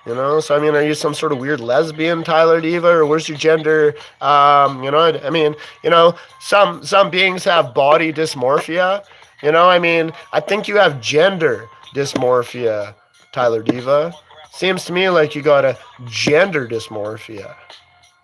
You know, so I mean, are you some sort of weird lesbian, Tyler Diva, or where's your gender? You know, I mean, you know, some beings have body dysmorphia. You know, I mean, I think you have gender dysmorphia, Tyler Diva. Seems to me like you got a gender dysmorphia.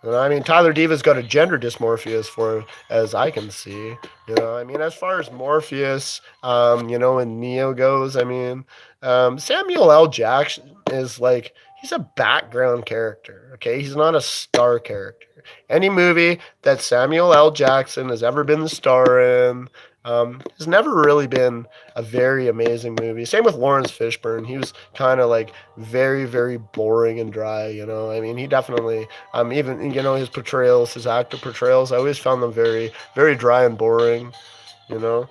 You know, I mean, Tyler Diva's got a gender dysmorphia as far as I can see. You know, I mean, as far as Morpheus, you know, and Neo goes, I mean, Samuel L. Jackson is like, he's a background character, okay? He's not a star character. Any movie that Samuel L. Jackson has ever been the star in, has never really been a very amazing movie. Same with Lawrence Fishburne. He was kind of like very, very boring and dry, you know. I mean, he definitely, even, you know, his portrayals, his actor portrayals, I always found them very, very dry and boring, you know.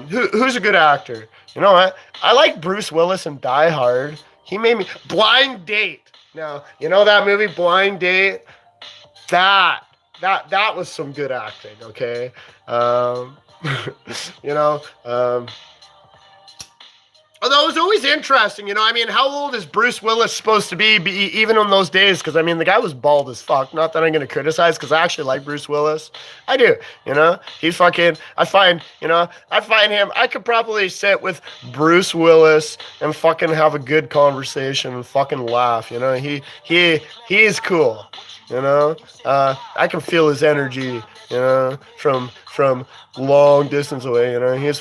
Who's a good actor? You know what? I like Bruce Willis in Die Hard. He made me, Blind Date. Now, you know that movie, Blind Date? That was some good acting, okay? You know, although it was always interesting, you know, I mean, how old is Bruce Willis supposed to be even in those days? Because, I mean, the guy was bald as fuck. Not that I'm going to criticize, because I actually like Bruce Willis. I do, you know? He's fucking, I find him, I could probably sit with Bruce Willis and fucking have a good conversation and fucking laugh, you know? He is cool, you know? I can feel his energy, you know, from long distance away, you know. He's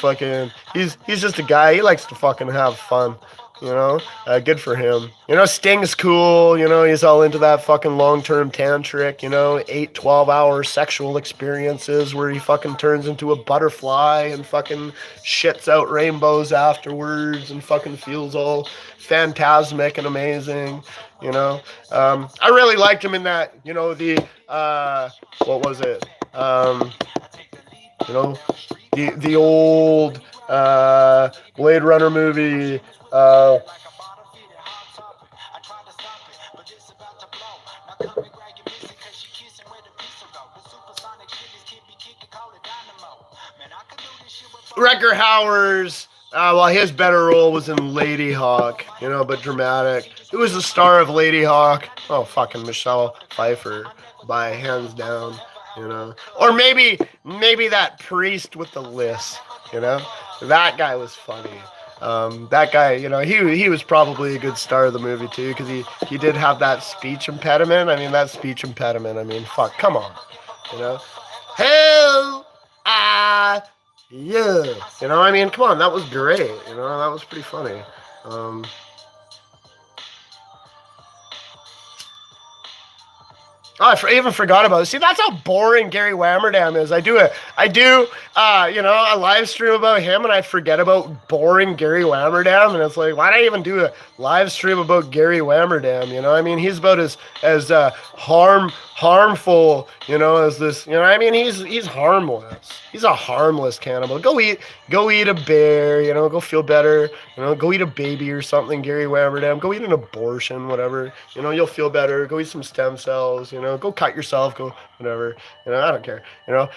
just a guy. He likes to fucking have fun, you know. Good for him. You know, Sting's cool, you know. He's all into that fucking long-term tantric, you know, 8-12-hour sexual experiences where he fucking turns into a butterfly and fucking shits out rainbows afterwards and fucking feels all phantasmic and amazing, you know. I really liked him in that, you know, what was it? You know, the old Blade Runner movie. Rutger Hauer's. Well, his better role was in Lady Hawk, you know, but dramatic. Who was the star of Lady Hawk? Oh, fucking Michelle Pfeiffer, by hands down. You know, or maybe that priest with the list, you know, that guy was funny. That guy, you know, he was probably a good star of the movie too, because he did have that speech impediment. I mean, fuck, come on, you know, hell, yeah, you know, I mean, come on, that was great, you know, that was pretty funny. Oh, I even forgot about it. See, that's how boring Gary Wammerdam is. I do, you know, a live stream about him, and I forget about boring Gary Wammerdam, and it's like, why did I even do a live stream about Gary Wammerdam? You know, I mean, he's about as harmful, you know, as this. You know, I mean, he's harmless. He's a harmless cannibal. Go eat a bear. You know, go feel better. You know, go eat a baby or something. Gary Wammerdam. Go eat an abortion, whatever. You know, you'll feel better. Go eat some stem cells. You know, go cut yourself. Go whatever. You know, I don't care. You know,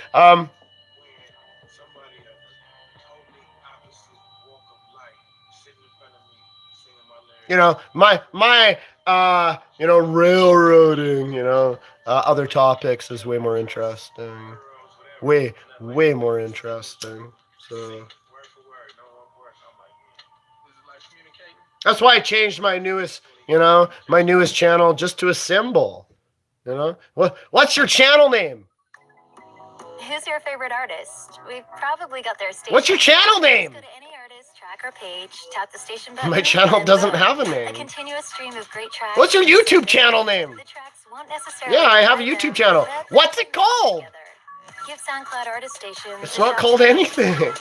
you know, my you know, railroading, you know, other topics is way more interesting. Way more interesting. So that's why I changed my newest channel just to a symbol. You know? What's your channel name? Who's your favorite artist? We've probably got their station. What's your channel name? Go to any artist track or page, tap the station button. My channel doesn't have a name. A continuous stream of great tracks. What's your YouTube channel name? The tracks won't necessarily. Yeah, I have a YouTube channel. What's it called? Give SoundCloud artist stations. It's not called anything.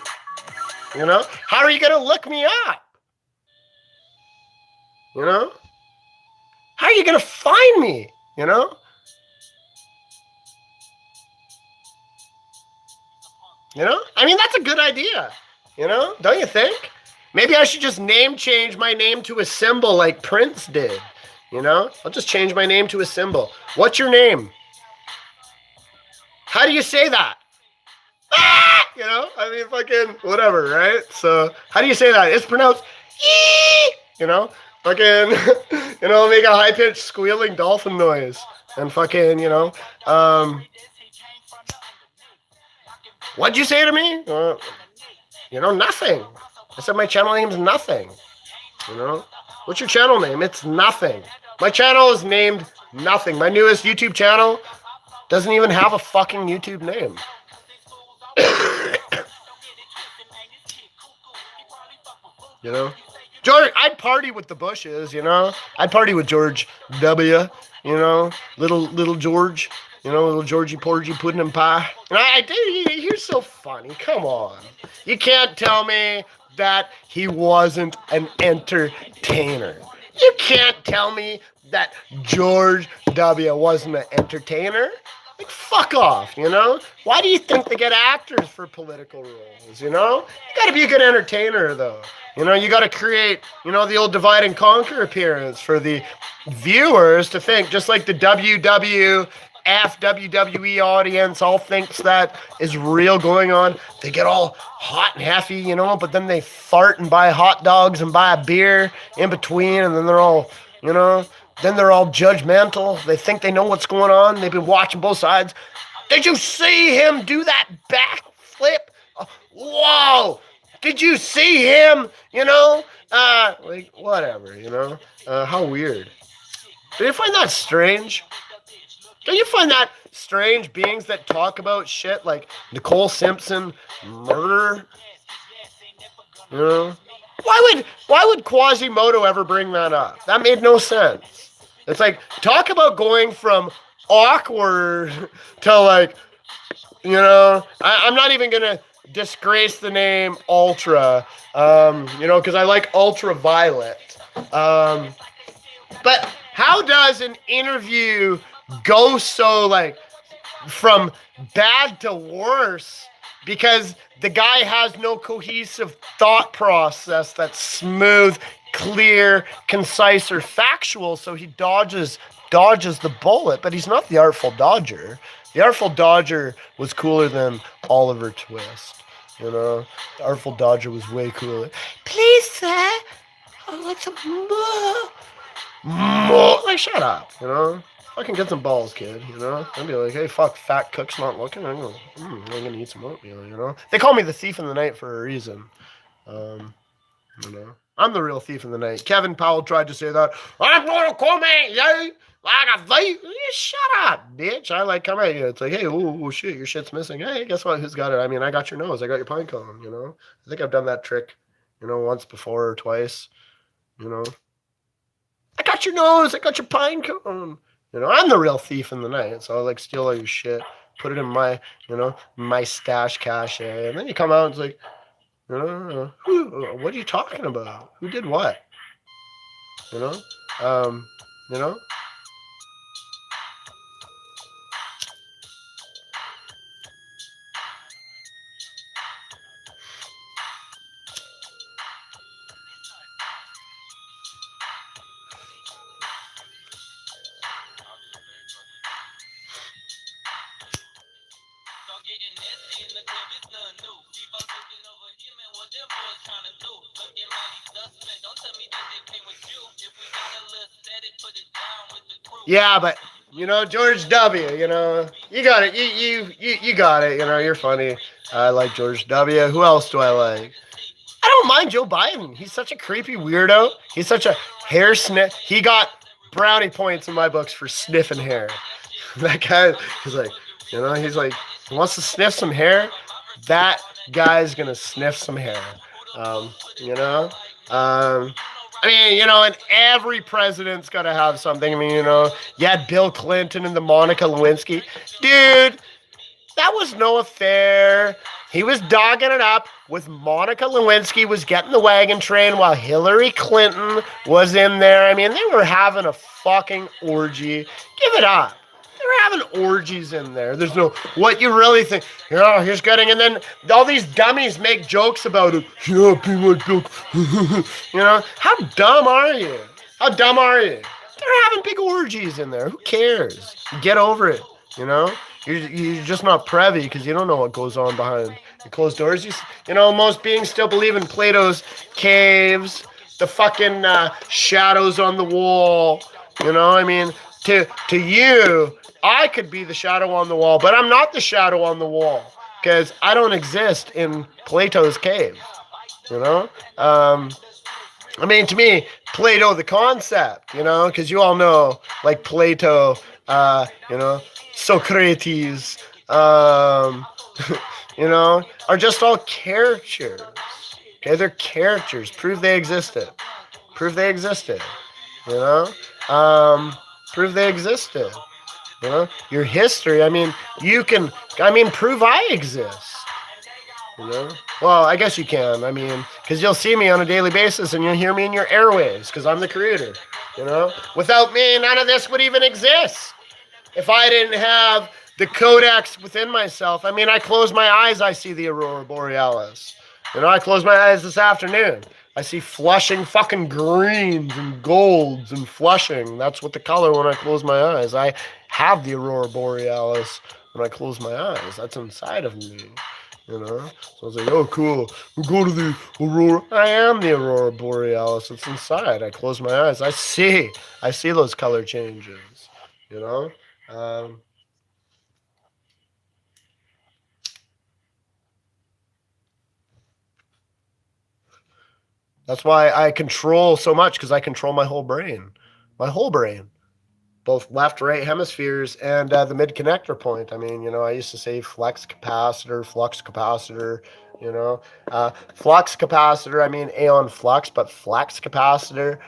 You know? How are you gonna look me up? You know? How are you gonna find me? You know? You know? I mean, that's a good idea. You know? Don't you think? Maybe I should just change my name to a symbol like Prince did. You know? I'll just change my name to a symbol. What's your name? How do you say that? Ah! You know? I mean, fucking whatever, right? So, how do you say that? It's pronounced ee! You know? Fucking, you know, make a high-pitched squealing dolphin noise. And fucking, you know, what'd you say to me? You know, nothing. I said my channel name's nothing. You know? What's your channel name? It's nothing. My channel is named nothing. My newest YouTube channel doesn't even have a fucking YouTube name. You know? George, I'd party with the Bushes, you know? I'd party with George W., you know? Little George, You know, little Georgie Porgy pudding and pie. And I do, you're so funny. Come on. You can't tell me that he wasn't an entertainer. You can't tell me that George W. wasn't an entertainer. Like, fuck off, you know? Why do you think they get actors for political roles, you know? You gotta be a good entertainer, though. You know, you gotta create, you know, the old divide and conquer appearance for the viewers to think, just like the WWE audience all thinks that is real going on. They get all hot and happy, you know, but then they fart and buy hot dogs and buy a beer in between, and then they're all, you know, then they're all judgmental. They think they know what's going on. They've been watching both sides. Did you see him do that backflip? Whoa! Did you see him? You know? Like, whatever, you know? How weird. Do you find that strange? Do you find that strange, beings that talk about shit like Nicole Simpson murder? You know? Why would Quasimodo ever bring that up? That made no sense. It's like, talk about going from awkward to like, you know, I'm not even going to disgrace the name Ultra, you know, because I like Ultraviolet. But how does an interview go so like from bad to worse because the guy has no cohesive thought process that's smooth, clear, concise, or factual, so he dodges the bullet, but he's not the Artful Dodger. The Artful Dodger was cooler than Oliver Twist, you know? The Artful Dodger was way cooler. Please, sir, I'd like some more. Like, shut up, you know? Fucking get some balls, kid, you know? I'd be like, hey, fuck, fat cook's not looking. I'm gonna eat some oatmeal, you know? They call me the thief in the night for a reason. You know? I'm the real thief in the night. Kevin Powell tried to say that. I'm gonna come at you like a thief. Shut up, bitch. I like come at you. It's like, hey, oh shit, your shit's missing. Hey, guess what? Who's got it? I mean, I got your nose. I got your pine cone, you know? I think I've done that trick, you know, once before or twice, you know? I got your nose. I got your pine cone. You know, I'm the real thief in the night, so I like steal all your shit, put it in my, you know, my stash cache, and then you come out and it's like, what are you talking about? Who did what? You know, you know. Yeah, but you know, George W. You know, you got it. You got it. You know, you're funny. I like George W. Who else do I like? I don't mind Joe Biden. He's such a creepy weirdo. He's such a hair sniff. He got brownie points in my books for sniffing hair. That guy, he's like, you know, he's like, he wants to sniff some hair. That guy's gonna sniff some hair. You know. I mean, you know, and every president's got to have something. I mean, you know, you had Bill Clinton and the Monica Lewinsky. Dude, that was no affair. He was dogging it up with Monica Lewinsky was getting the wagon train while Hillary Clinton was in there. I mean, they were having a fucking orgy. Give it up. They were having orgies in there. There's no, what you really think, you know, he's getting, and then all these dummies make jokes about it. Yeah, be like Bill. You know, how dumb are you? How dumb are you? They're having big orgies in there. Who cares? Get over it, you know? You're just not privy because you don't know what goes on behind the closed doors. You know, most beings still believe in Plato's caves, the fucking shadows on the wall. You know, I mean, to you, I could be the shadow on the wall, but I'm not the shadow on the wall because I don't exist in Plato's cave. You know? I mean, to me, Plato the concept, you know, because you all know, like Plato, you know, Socrates, you know, are just all characters. Okay, they're characters. Prove they existed. Prove they existed. You know? Prove they existed. You know, your history. I mean, you can. I mean, prove I exist. You know? Well, I guess you can. I mean, because you'll see me on a daily basis and you'll hear me in your airwaves because I'm the creator. You know? Without me, none of this would even exist. If I didn't have the codex within myself, I mean, I close my eyes, I see the Aurora Borealis. You know, I closed my eyes this afternoon. I see flushing fucking greens and golds and flushing. That's what the color when I close my eyes. I have the Aurora Borealis when I close my eyes. That's inside of me. You know? So I was like, oh, cool. We'll go to the Aurora. I am the Aurora Borealis. It's inside. I close my eyes. I see those color changes. You know? That's why I control so much, because I control my whole brain. My whole brain. Both left, right hemispheres and the mid connector point. I mean, you know, I used to say flex capacitor, flux capacitor, you know. Flux capacitor, I mean Aeon flux, but flex capacitor,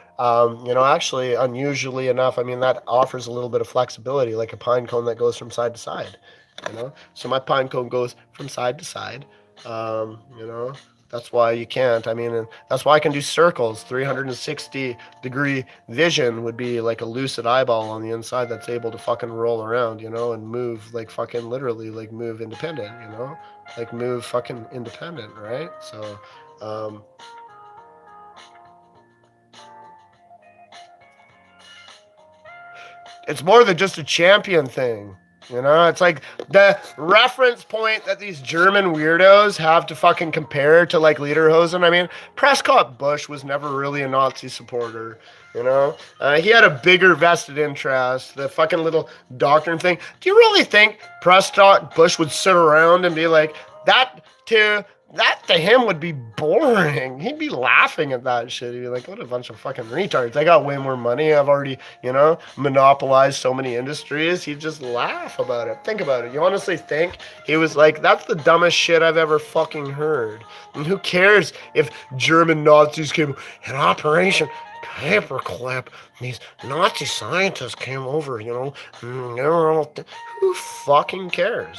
you know, actually, unusually enough, I mean, that offers a little bit of flexibility, like a pine cone that goes from side to side, you know. So my pine cone goes from side to side, you know. That's why you can't. I mean, and that's why I can do circles. 360-degree vision would be like a lucid eyeball on the inside that's able to fucking roll around, you know, and move like fucking literally, like move independent, you know, like move fucking independent, right? So, it's more than just a champion thing. You know, it's like the reference point that these German weirdos have to fucking compare to like Lederhosen. I mean, Prescott Bush was never really a Nazi supporter. You know, he had a bigger vested interest. The fucking little doctrine thing. Do you really think Prescott Bush would sit around and be like, that to him would be boring. He'd be laughing at that shit. He'd be like, what a bunch of fucking retards. I got way more money. I've already, you know, monopolized so many industries. He'd just laugh about it. Think about it. You honestly think he was like, that's the dumbest shit I've ever fucking heard. And who cares if German Nazis came in Operation Paperclip? These Nazi scientists came over, you know. Who fucking cares?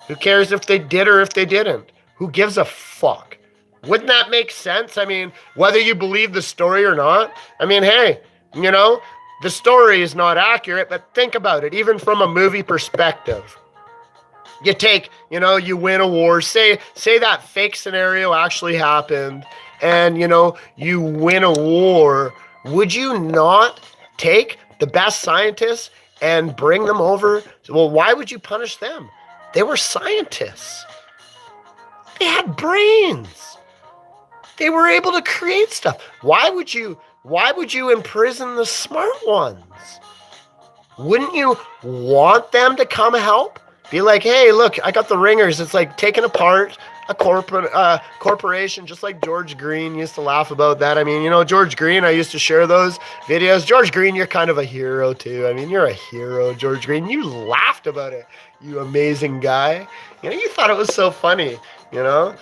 Who cares if they did or if they didn't? Who gives a fuck? Wouldn't that make sense? I mean, whether you believe the story or not, I mean, hey, you know, the story is not accurate, but think about it, even from a movie perspective. You take, you know, you win a war, say that fake scenario actually happened, and, you know, you win a war. Would you not take the best scientists and bring them over? Well, why would you punish them? They were scientists. They had brains. They were able to create stuff. Why would you imprison the smart ones? Wouldn't you want them to come help? Be like, hey, look, I got the ringers. It's like taking apart a corporation, just like George Green used to laugh about that. I mean, you know, George Green, I used to share those videos. George Green, you're kind of a hero too. I mean, you're a hero, George Green. You laughed about it, you amazing guy. You know, you thought it was so funny, you know?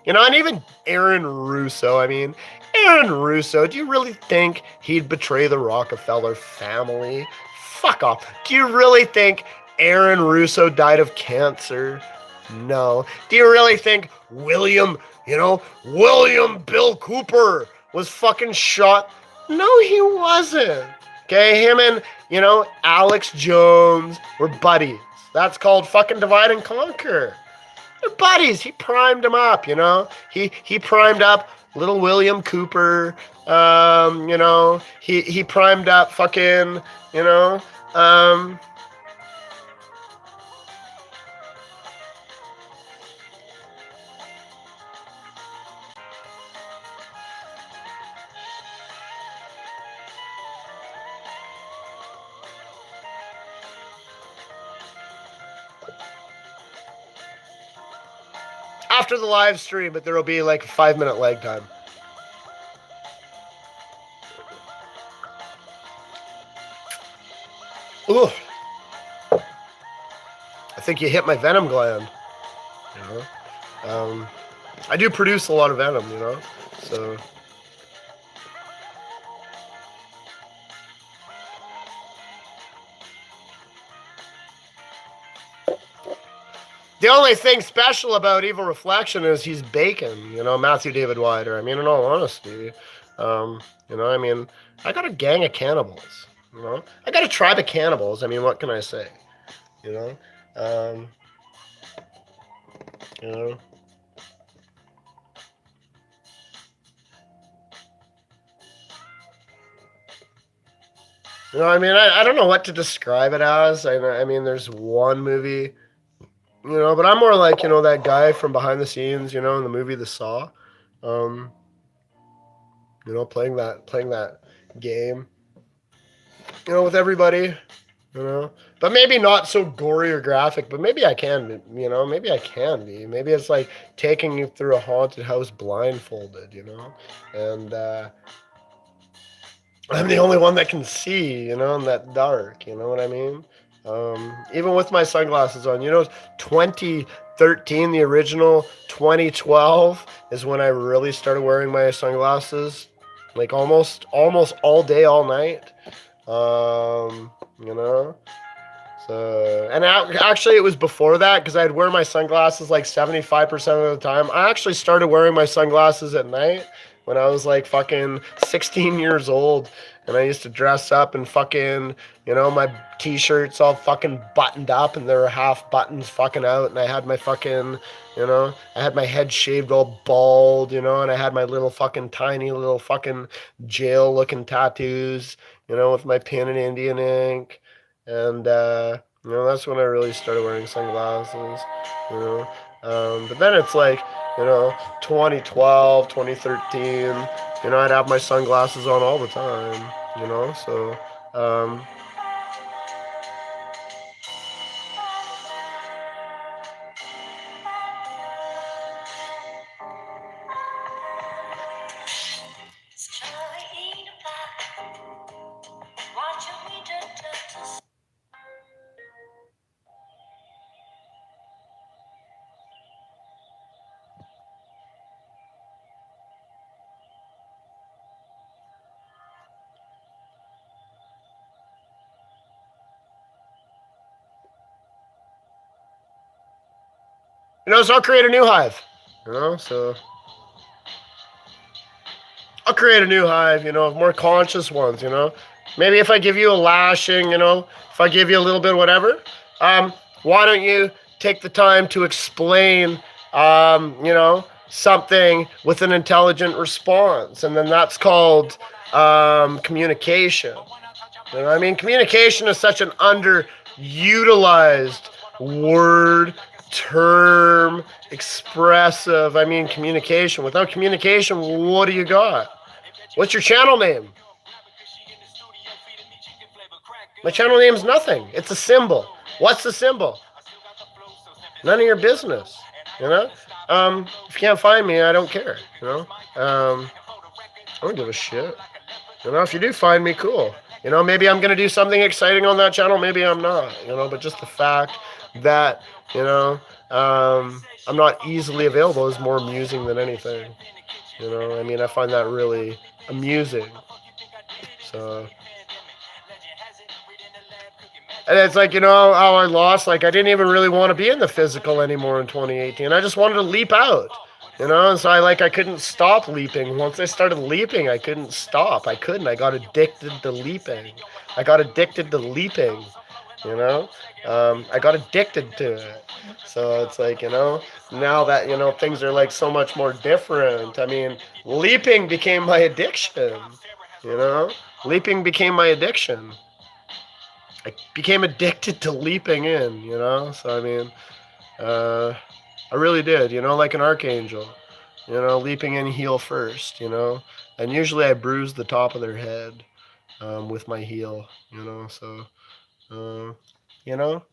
You know, and even Aaron Russo, I mean, Aaron Russo, do you really think he'd betray the Rockefeller family? Fuck off. Do you really think Aaron Russo died of cancer? No. Do you really think William Bill Cooper was fucking shot? No, he wasn't. Okay, him and, you know, Alex Jones were buddies. That's called fucking divide and conquer. They're buddies. He primed him up, you know. He primed up little William Cooper. You know, he primed up fucking, you know, after the live stream, but there will be like a 5-minute lag time. Ooh. I think you hit my venom gland. You know? I do produce a lot of venom, you know? So... The only thing special about Evil Reflection is he's bacon, you know, Matthew David Wider. I mean, in all honesty, you know, I mean, I got a gang of cannibals, you know, I got a tribe of cannibals. I mean, what can I say, you know, you know. You know, I mean, I don't know what to describe it as. I mean, there's one movie, you know, but I'm more like, you know, that guy from behind the scenes, you know, in the movie The Saw, um, you know, playing that game, you know, with everybody, you know, but maybe not so gory or graphic, but maybe I can be, you know, maybe I can be. Maybe it's like taking you through a haunted house blindfolded, you know, and I'm the only one that can see, you know, in that dark, you know what I mean? Even with my sunglasses on, you know, 2013, the original 2012 is when I really started wearing my sunglasses, like almost all day, all night. You know, so, and actually it was before that because I'd wear my sunglasses like 75% of the time. I actually started wearing my sunglasses at night when I was like fucking 16 years old. And I used to dress up and fucking, you know, my t-shirts all fucking buttoned up and there were half buttons fucking out. And I had my fucking, you know, I had my head shaved all bald, you know, and I had my little fucking tiny little fucking jail looking tattoos, you know, with my pin in Indian ink. And, you know, that's when I really started wearing sunglasses, you know. But then it's like, you know, 2012, 2013, you know, I'd have my sunglasses on all the time, you know, so, you know, so I'll create a new hive, you know, so I'll create a new hive, you know, of more conscious ones, you know. Maybe if I give you a lashing, you know, if I give you a little bit of whatever, why don't you take the time to explain, you know, something with an intelligent response? And then that's called communication. You know, I mean, communication is such an underutilized word, term, expressive. I mean, communication. Without communication, what do you got? What's your channel name? My channel name's nothing. It's a symbol. What's the symbol? None of your business. You know? If you can't find me, I don't care. You know? I don't give a shit. You know, if you do find me, cool. You know, maybe I'm going to do something exciting on that channel. Maybe I'm not. You know, but just the fact that, you know, I'm not easily available is more amusing than anything. You know, I mean, I find that really amusing. So, and it's like, you know, how I lost, like, I didn't even really want to be in the physical anymore in 2018. I just wanted to leap out, you know, and so I couldn't stop leaping. Once I started leaping, I couldn't stop. I couldn't. I got addicted to leaping. You know, I got addicted to it. So it's like, you know, now that, you know, things are like so much more different. I mean, leaping became my addiction, you know, leaping became my addiction. I became addicted to leaping in, you know, so I mean, I really did, you know, like an archangel, you know, leaping in heel first, you know, and usually I bruise the top of their head with my heel, you know, so, you know.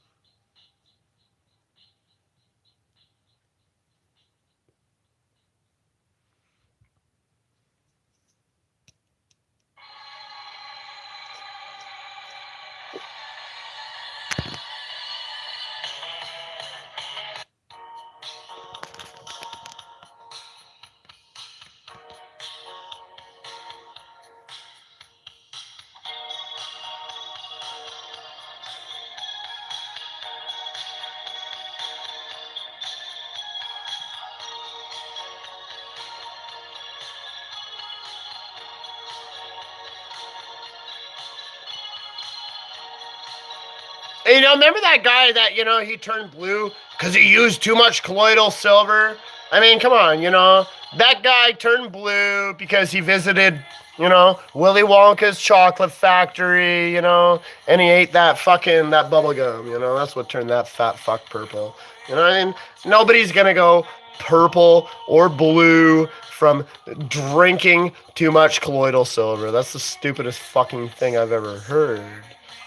You know, remember that guy that, you know, he turned blue because he used too much colloidal silver? I mean, come on, you know, that guy turned blue because he visited, you know, Willy Wonka's chocolate factory, you know, and he ate that bubble gum, you know, that's what turned that fat fuck purple. You know what I mean? Nobody's gonna go purple or blue from drinking too much colloidal silver. That's the stupidest fucking thing I've ever heard.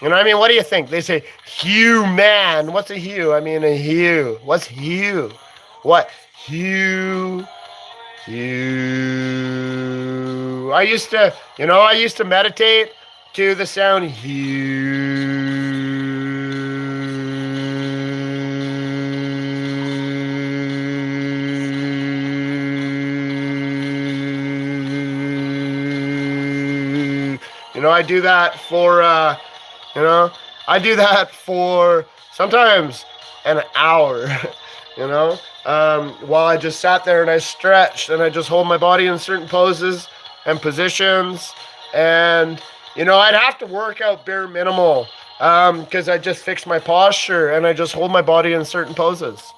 You know what I mean? What do you think? They say hue, man. What's a hue? I mean, a hue. What's hue? What? Hue. Hue. I used to meditate to the sound hue. You know, I do that for, I do that for sometimes an hour, you know, while I just sat there and I stretched and I just hold my body in certain poses and positions. And, you know, I'd have to work out bare minimal because I just fix my posture and I just hold my body in certain poses,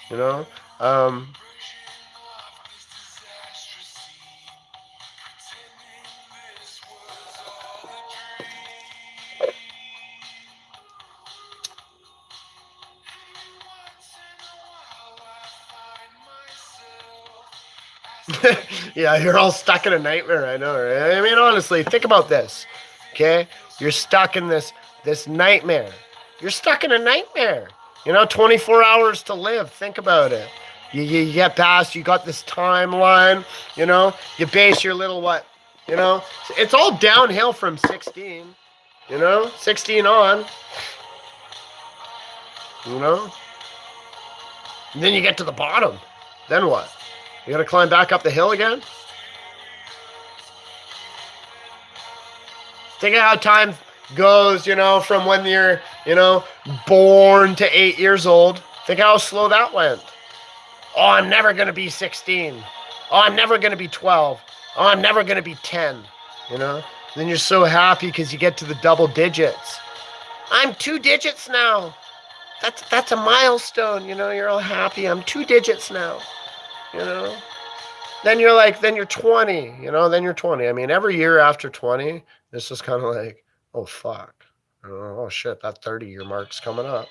you know. Yeah, you're all stuck in a nightmare, I know, right? I mean, honestly, think about this, okay? You're stuck in this nightmare. You're stuck in a nightmare. You know, 24 hours to live. Think about it. You get past, you got this timeline, you know? You base your little what, you know? It's all downhill from 16, you know? 16 on, you know? And then you get to the bottom. Then what? You gotta climb back up the hill again? Think of how time goes, you know, from when you're, you know, born to 8 years old. Think how slow that went. Oh, I'm never gonna be 16. Oh, I'm never gonna be 12. Oh, I'm never gonna be 10. You know? Then you're so happy because you get to the double digits. I'm 2 digits now. That's a milestone, you know, you're all happy. I'm 2 digits now. You know, then you're 20, you know, then you're 20. I mean, every year after 20, it's just kind of like, oh, fuck. You know, oh, shit, that 30-year mark's coming up,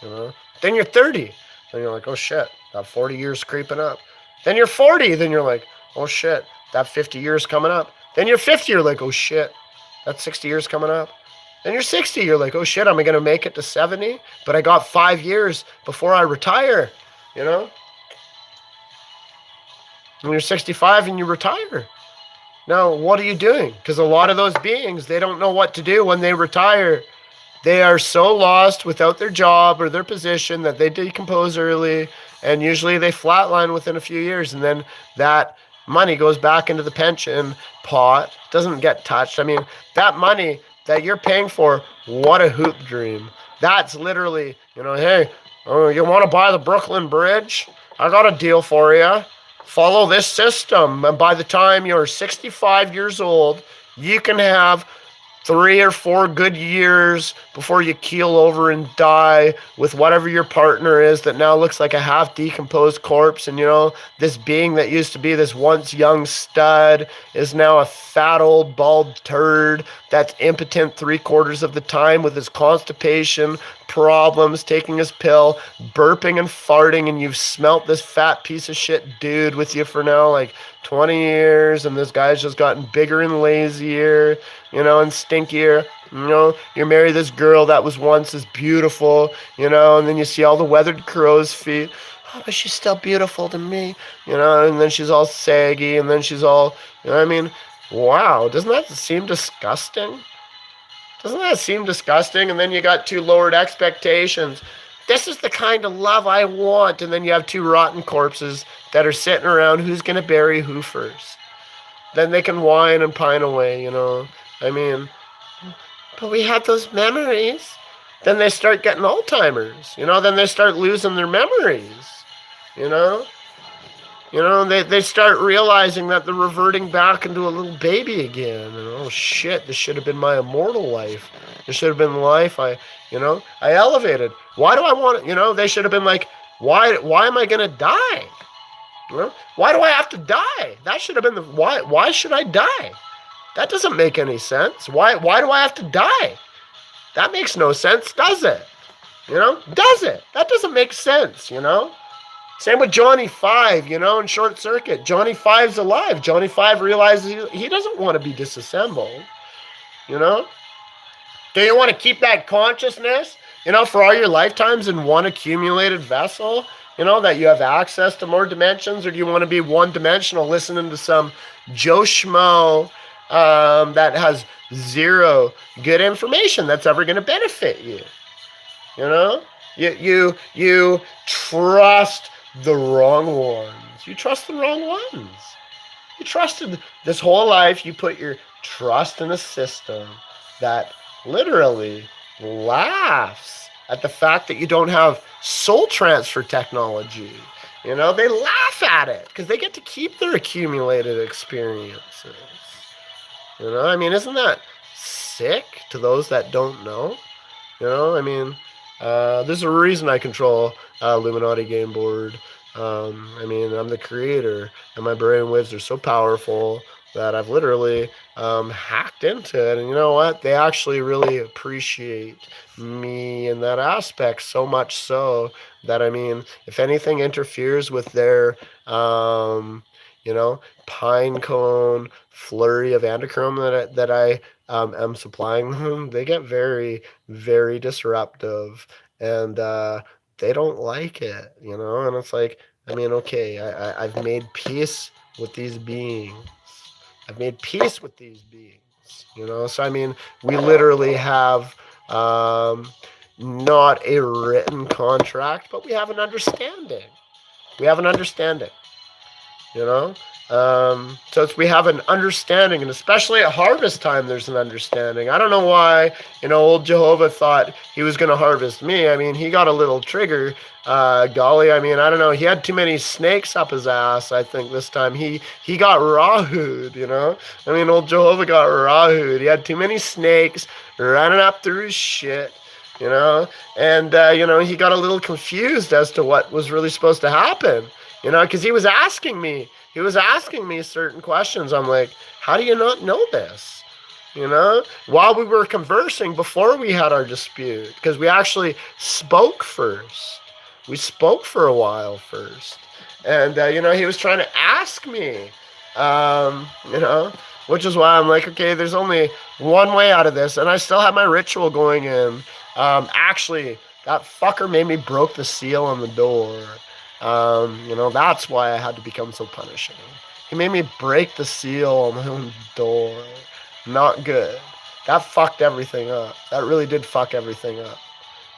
you know. Then you're 30. Then you're like, oh, shit, that 40 years creeping up. Then you're 40. Then you're like, oh, shit, that 50 years coming up. Then you're 50. You're like, oh, shit, that 60 years coming up. Then you're 60. You're like, oh, shit, am I going to make it to 70? But I got 5 years before I retire, you know. When you're 65 and you retire. Now, what are you doing? Because a lot of those beings, they don't know what to do when they retire. They are so lost without their job or their position that they decompose early, and usually they flatline within a few years, and then that money goes back into the pension pot, doesn't get touched. I mean, that money that you're paying for, what a hoop dream. That's literally, you know, hey, you want to buy the Brooklyn Bridge? I got a deal for you. Follow this system, and by the time you're 65 years old, you can have 3 or 4 good years before you keel over and die with whatever your partner is that now looks like a half decomposed corpse. And you know, this being that used to be this once young stud is now a fat old bald turd that's impotent 3/4 of the time with his constipation problems, taking his pill, burping and farting, and you've smelt this fat piece of shit dude with you for now like 20 years, and this guy's just gotten bigger and lazier, you know, and stinkier. You know, you marry this girl that was once as beautiful, you know, and then you see all the weathered crow's feet. Oh, but she's still beautiful to me, you know, and then she's all saggy, and then she's all, you know what I mean? Wow, doesn't that seem disgusting? Doesn't that seem disgusting? And then you got 2 lowered expectations. This is the kind of love I want. And then you have 2 rotten corpses that are sitting around. Who's going to bury who first? Then they can whine and pine away, you know. I mean, but we had those memories. Then they start getting Alzheimer's, you know. Then they start losing their memories, you know. You know, they start realizing that they're reverting back into a little baby again. And oh shit, this should have been my immortal life. This should have been the life I elevated. Why do I want it? You know, they should have been like, why am I gonna die? You know? Why do I have to die? That should have been the why should I die? That doesn't make any sense. Why do I have to die? That makes no sense, does it? You know, does it? That doesn't make sense, you know? Same with Johnny Five, you know, in Short Circuit. Johnny Five's alive. Johnny Five realizes he doesn't want to be disassembled, you know? Do you want to keep that consciousness, you know, for all your lifetimes in one accumulated vessel? You know, that you have access to more dimensions? Or do you want to be one-dimensional listening to some Joe Schmo that has zero good information that's ever going to benefit you? You know? You trust the wrong ones. You trust the wrong ones. You trusted this whole life. You put your trust in a system that literally laughs at the fact that you don't have soul transfer technology. You know, they laugh at it because they get to keep their accumulated experiences. You know, I mean, isn't that sick to those that don't know? You know, I mean, there's a reason I control Illuminati game board. I mean, I'm the creator, and my brainwaves are so powerful that I've literally hacked into it. And you know what? They actually really appreciate me in that aspect, so much so that, I mean, if anything interferes with their, you know, pine cone flurry of antichrome that I am supplying them, they get very, very disruptive, and they don't like it, you know? And it's like, I mean, okay, I've made peace with these beings. I've made peace with these beings, you know? So, I mean, we literally have not a written contract, but we have an understanding. We have an understanding, you know? So we have an understanding, and especially at harvest time, there's an understanding. I don't know why, you know, old Jehovah thought he was going to harvest me. I mean, he got a little trigger. Golly, I mean, I don't know. He had too many snakes up his ass, I think, this time. He got rahu'd, you know? I mean, old Jehovah got rahu'd. He had too many snakes running up through his shit, you know? And, you know, he got a little confused as to what was really supposed to happen, you know, because he was asking me certain questions. I'm like, how do you not know this? You know, while we were conversing before we had our dispute, because we actually spoke first. We spoke for a while first. And, you know, he was trying to ask me, you know, which is why I'm like, okay, there's only one way out of this. And I still have my ritual going in. Actually, that fucker made me broke the seal on the door. You know, that's why I had to become so punishing. He made me break the seal on my own door. Not good. That fucked everything up. That really did fuck everything up.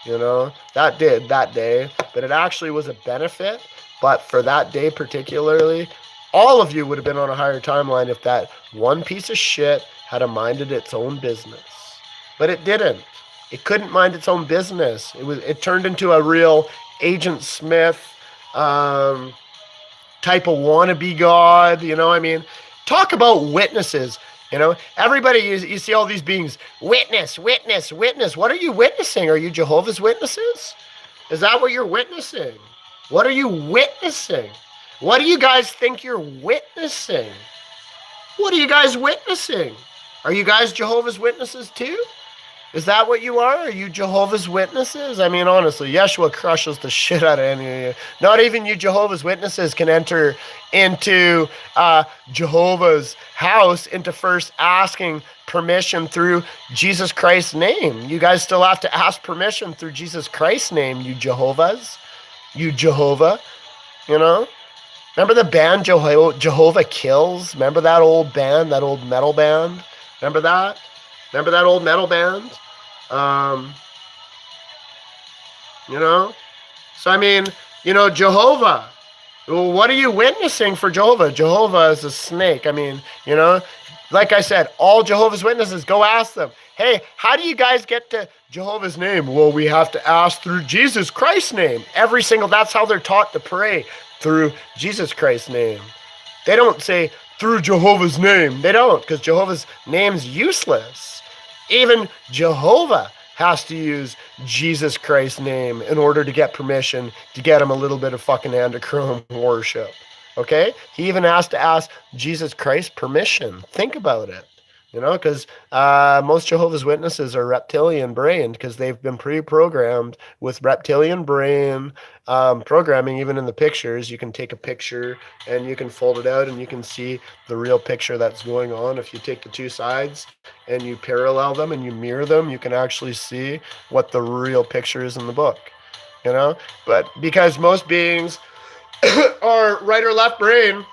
You know, that did that day, but it actually was a benefit. But for that day particularly, all of you would have been on a higher timeline if that one piece of shit had minded its own business. But it didn't. It couldn't mind its own business. It turned into a real Agent Smith type of wannabe god, you know. I mean, talk about witnesses, you know. Everybody, you see all these beings, witness. What are you witnessing? Are you Jehovah's Witnesses? Is that what you're witnessing? What are you witnessing? What do you guys think you're witnessing? What are you guys witnessing? Are you guys Jehovah's Witnesses too? Is that what you are? Are you Jehovah's Witnesses? I mean, honestly, Yeshua crushes the shit out of any of you. Not even you Jehovah's Witnesses can enter into Jehovah's house into first asking permission through Jesus Christ's name. You guys still have to ask permission through Jesus Christ's name, you Jehovah's. You Jehovah, you know? Remember the band Jehovah Kills? Remember that old band, that old metal band? Remember that? Remember that old metal band? You know? So, I mean, you know, Jehovah. Well, what are you witnessing for Jehovah? Jehovah is a snake. I mean, you know, Like I said, all Jehovah's Witnesses, go ask them. Hey, how do you guys get to Jehovah's name? Well, we have to ask through Jesus Christ's name. That's how they're taught to pray, through Jesus Christ's name. They don't say through Jehovah's name. They don't, because Jehovah's name's useless. Even Jehovah has to use Jesus Christ's name in order to get permission to get him a little bit of fucking Androchrome worship. Okay? He even has to ask Jesus Christ permission. Think about it. You know, because most Jehovah's Witnesses are reptilian brained, because they've been pre-programmed with reptilian brain programming. Even in the pictures, you can take a picture and you can fold it out and you can see the real picture that's going on. If you take the two sides and you parallel them and you mirror them, you can actually see what the real picture is in the book. You know, but because most beings are right or left brain,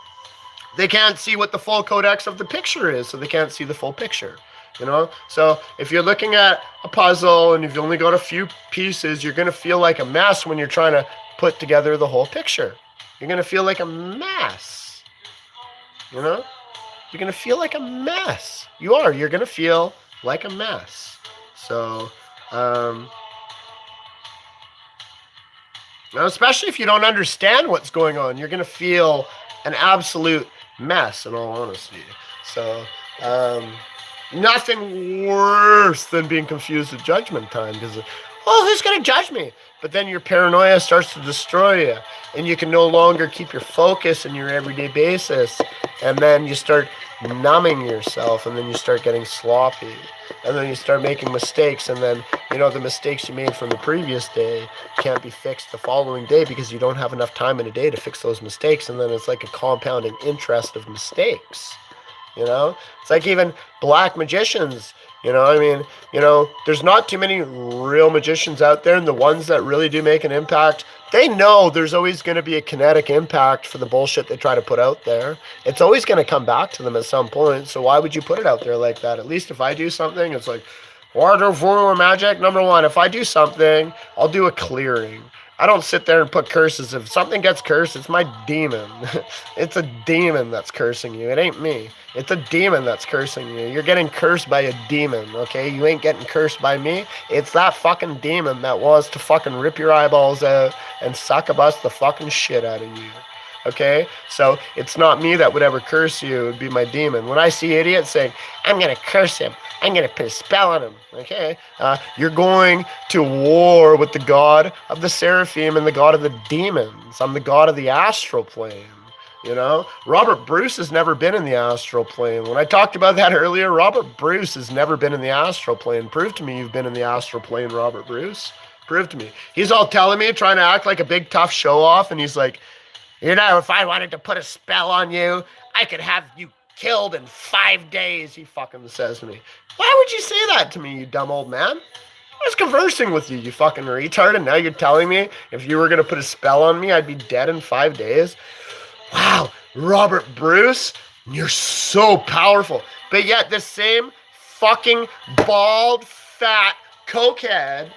they can't see what the full codex of the picture is, so they can't see the full picture, you know? So if you're looking at a puzzle and you've only got a few pieces, you're going to feel like a mess when you're trying to put together the whole picture. You're going to feel like a mess, you know? You're going to feel like a mess. You're going to feel like a mess. So, especially if you don't understand what's going on, you're going to feel an absolute mess, in all honesty. So nothing worse than being confused at judgment time, because who's going to judge me? But then your paranoia starts to destroy you, and you can no longer keep your focus in your everyday basis, and then you start numbing yourself, and then you start getting sloppy, and then you start making mistakes, and then the mistakes you made from the previous day can't be fixed the following day because you don't have enough time in a day to fix those mistakes, and then it's like a compounding interest of mistakes. It's like even black magicians. There's not too many real magicians out there, and the ones that really do make an impact, they know there's always going to be a kinetic impact for the bullshit they try to put out there. It's always going to come back to them at some point, so why would you put it out there like that? At least if I do something, it's like, water, voodoo, magic. Number one, if I do something, I'll do a clearing. I don't sit there and put curses. If something gets cursed, it's my demon. It's a demon that's cursing you. It ain't me. It's a demon that's cursing you. You're getting cursed by a demon, okay? You ain't getting cursed by me. It's that fucking demon that wants to fucking rip your eyeballs out and succubus the fucking shit out of you. Okay? So it's not me that would ever curse you. It would be my demon. When I see idiots saying, I'm going to curse him, I'm going to put a spell on him, okay? You're going to war with the god of the seraphim and the god of the demons. I'm the god of the astral plane, Robert Bruce has never been in the astral plane. When I talked about that earlier, Robert Bruce has never been in the astral plane. Prove to me you've been in the astral plane, Robert Bruce. Prove to me. He's all telling me, trying to act like a big tough show off, and he's like, if I wanted to put a spell on you, I could have you killed in 5 days, he fucking says to me. Why would you say that to me, you dumb old man? I was conversing with you, you fucking retard, and now you're telling me if you were going to put a spell on me, I'd be dead in 5 days? Wow, Robert Bruce, you're so powerful. But yet the same fucking bald, fat cokehead,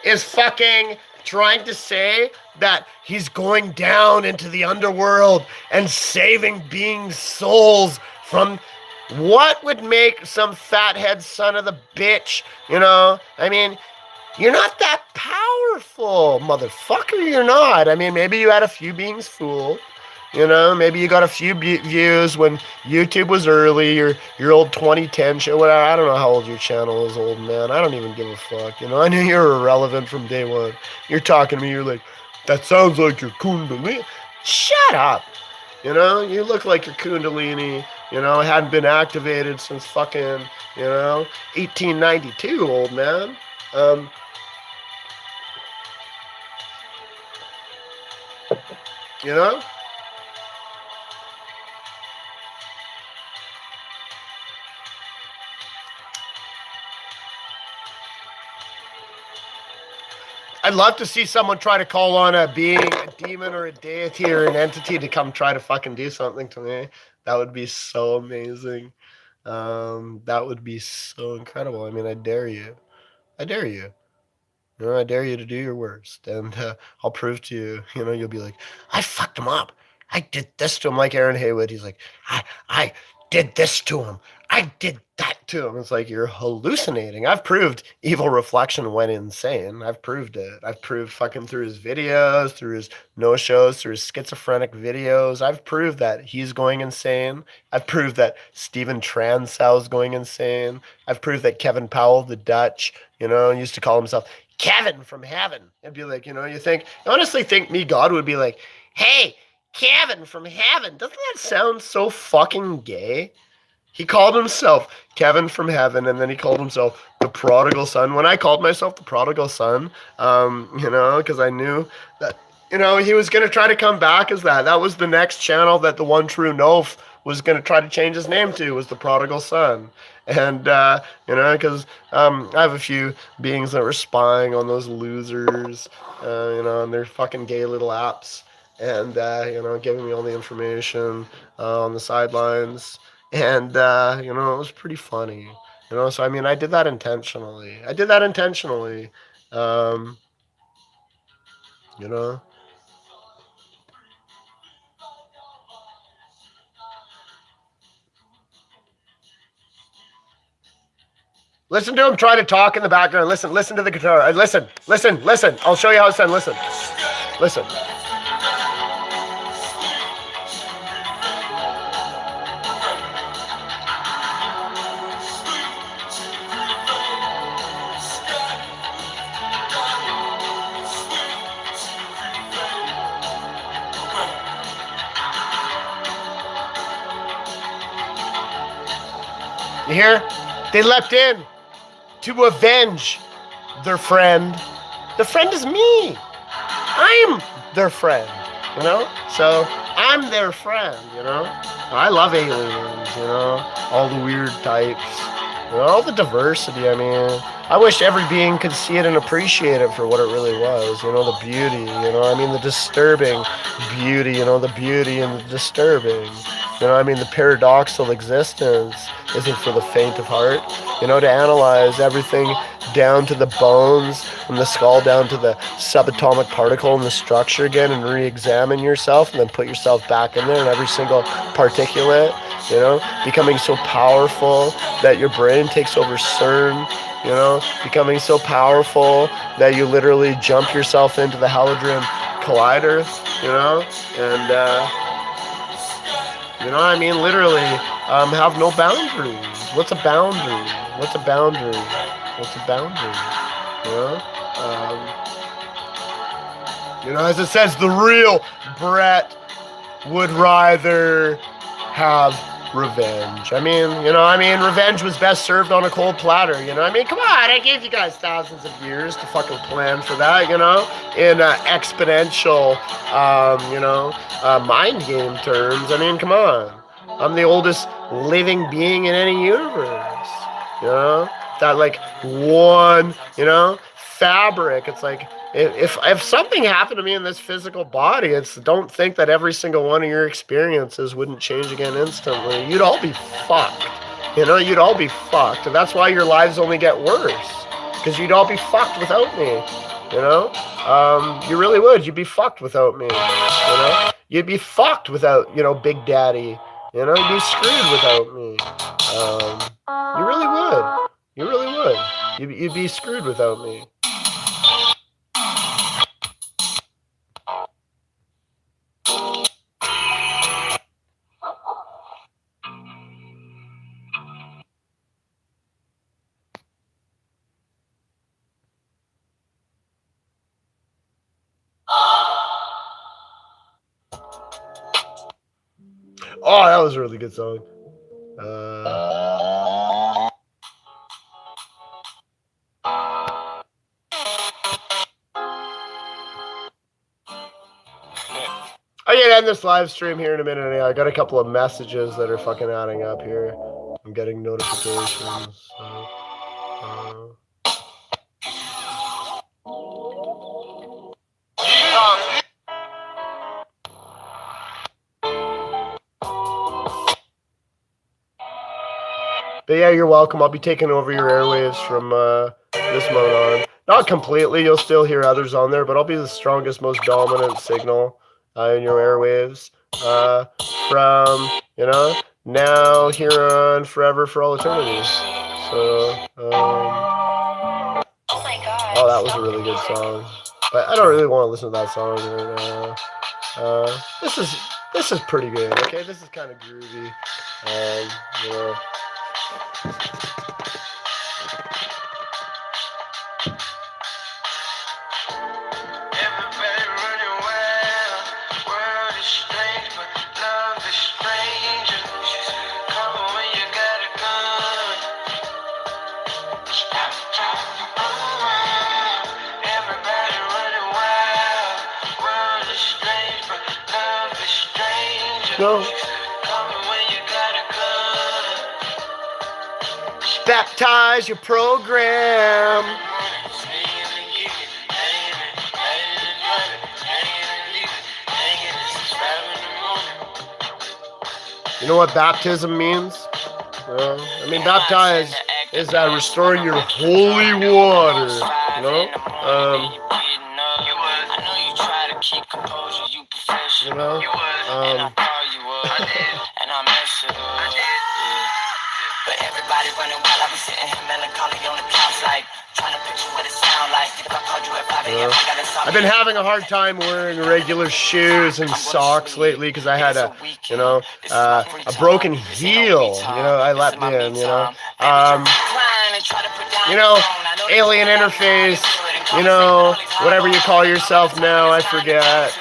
is fucking trying to say that he's going down into the underworld and saving beings' souls from what would make some fathead son of the bitch, you're not that powerful, motherfucker, you're not. Maybe you had a few beings fooled, maybe you got a few views when YouTube was early, your old 2010 show, whatever. I don't know how old your channel is, old man. I don't even give a fuck, I knew you were irrelevant from day one. You're talking to me, you're like, that sounds like your Kundalini. Shut up. You look like your Kundalini, hadn't been activated since fucking, 1892, old man. I'd love to see someone try to call on a being, a demon or a deity or an entity to come try to fucking do something to me. That would be so amazing. That would be so incredible. I dare you. I dare you. I dare you to do your worst. And I'll prove to you, you'll be like, I fucked him up. I did this to him, like Aaron Haywood. He's like, I did this to him. I did that to him. It's like, you're hallucinating. I've proved Evil Reflection went insane. I've proved it. I've proved fucking through his videos, through his no-shows, through his schizophrenic videos. I've proved that he's going insane. I've proved that Steven Transow's going insane. I've proved that Kevin Powell, the Dutch, used to call himself Kevin from heaven. It'd be like, you honestly think me, God, would be like, hey, Kevin from heaven. Doesn't that sound so fucking gay? He called himself Kevin from heaven, and then he called himself the prodigal son. When I called myself the prodigal son, because I knew that, he was going to try to come back as that. That was the next channel that the One True Nof was going to try to change his name to, was the prodigal son. And, because I have a few beings that were spying on those losers, on their fucking gay little apps, and, giving me all the information on the sidelines. And, it was pretty funny, so, I did that intentionally. Listen to him try to talk in the background. Listen to the guitar. Listen. I'll show you how it's done. Listen. You hear? They leapt in to avenge their friend. The friend is me. I'm their friend, So I'm their friend, I love aliens, all the weird types, all the diversity. I wish every being could see it and appreciate it for what it really was, the beauty, the disturbing beauty, the beauty and the disturbing. The paradoxical existence isn't for the faint of heart. To analyze everything down to the bones, from the skull down to the subatomic particle and the structure again, and re-examine yourself, and then put yourself back in there, and every single particulate, becoming so powerful that your brain takes over CERN, becoming so powerful that you literally jump yourself into the Hadron Collider, and literally, have no boundaries. What's a boundary? As it says, the real Brett would rather have revenge. Revenge was best served on a cold platter, come on, I gave you guys thousands of years to fucking plan for that, in exponential, mind game terms. Come on. I'm the oldest living being in any universe, that like one, fabric. It's like, if something happened to me in this physical body, don't think that every single one of your experiences wouldn't change again instantly. You'd all be fucked. You'd all be fucked. And that's why your lives only get worse. Because you'd all be fucked without me. You really would. You'd be fucked without me. You'd be fucked without, Big Daddy. You'd be screwed without me. You really would. You'd be screwed without me. Oh, that was a really good song. I'm gonna end this live stream here in a minute. I got a couple of messages that are fucking adding up here. I'm getting notifications. But yeah, you're welcome. I'll be taking over your airwaves from this moment on. Not completely. You'll still hear others on there, but I'll be the strongest, most dominant signal in your airwaves from, now, here on, forever, for all eternity. So, Oh my god. oh, that was a really good song. But I don't really want to listen to that song right now. This is pretty good. Okay, this is kind of groovy. You know. Everybody running wild, world is strange, but love is stranger. She's coming when you got a gun. Stop talking around. Everybody running wild, world is strange, but love is stranger. No. She's coming when you got a gun. Baptize your program. You know what baptism means? I mean, baptize is that restoring your holy water. You know? You know? But everybody running wild, I be sitting here melancholy on the couch, like trying to picture what it sound like. If I called you at 5 a.m., I got insomnia. I've been having a hard time wearing regular shoes and socks lately because I had a broken heel. You know, I let me in. You know, alien interface. You know, whatever you call yourself now, I forget.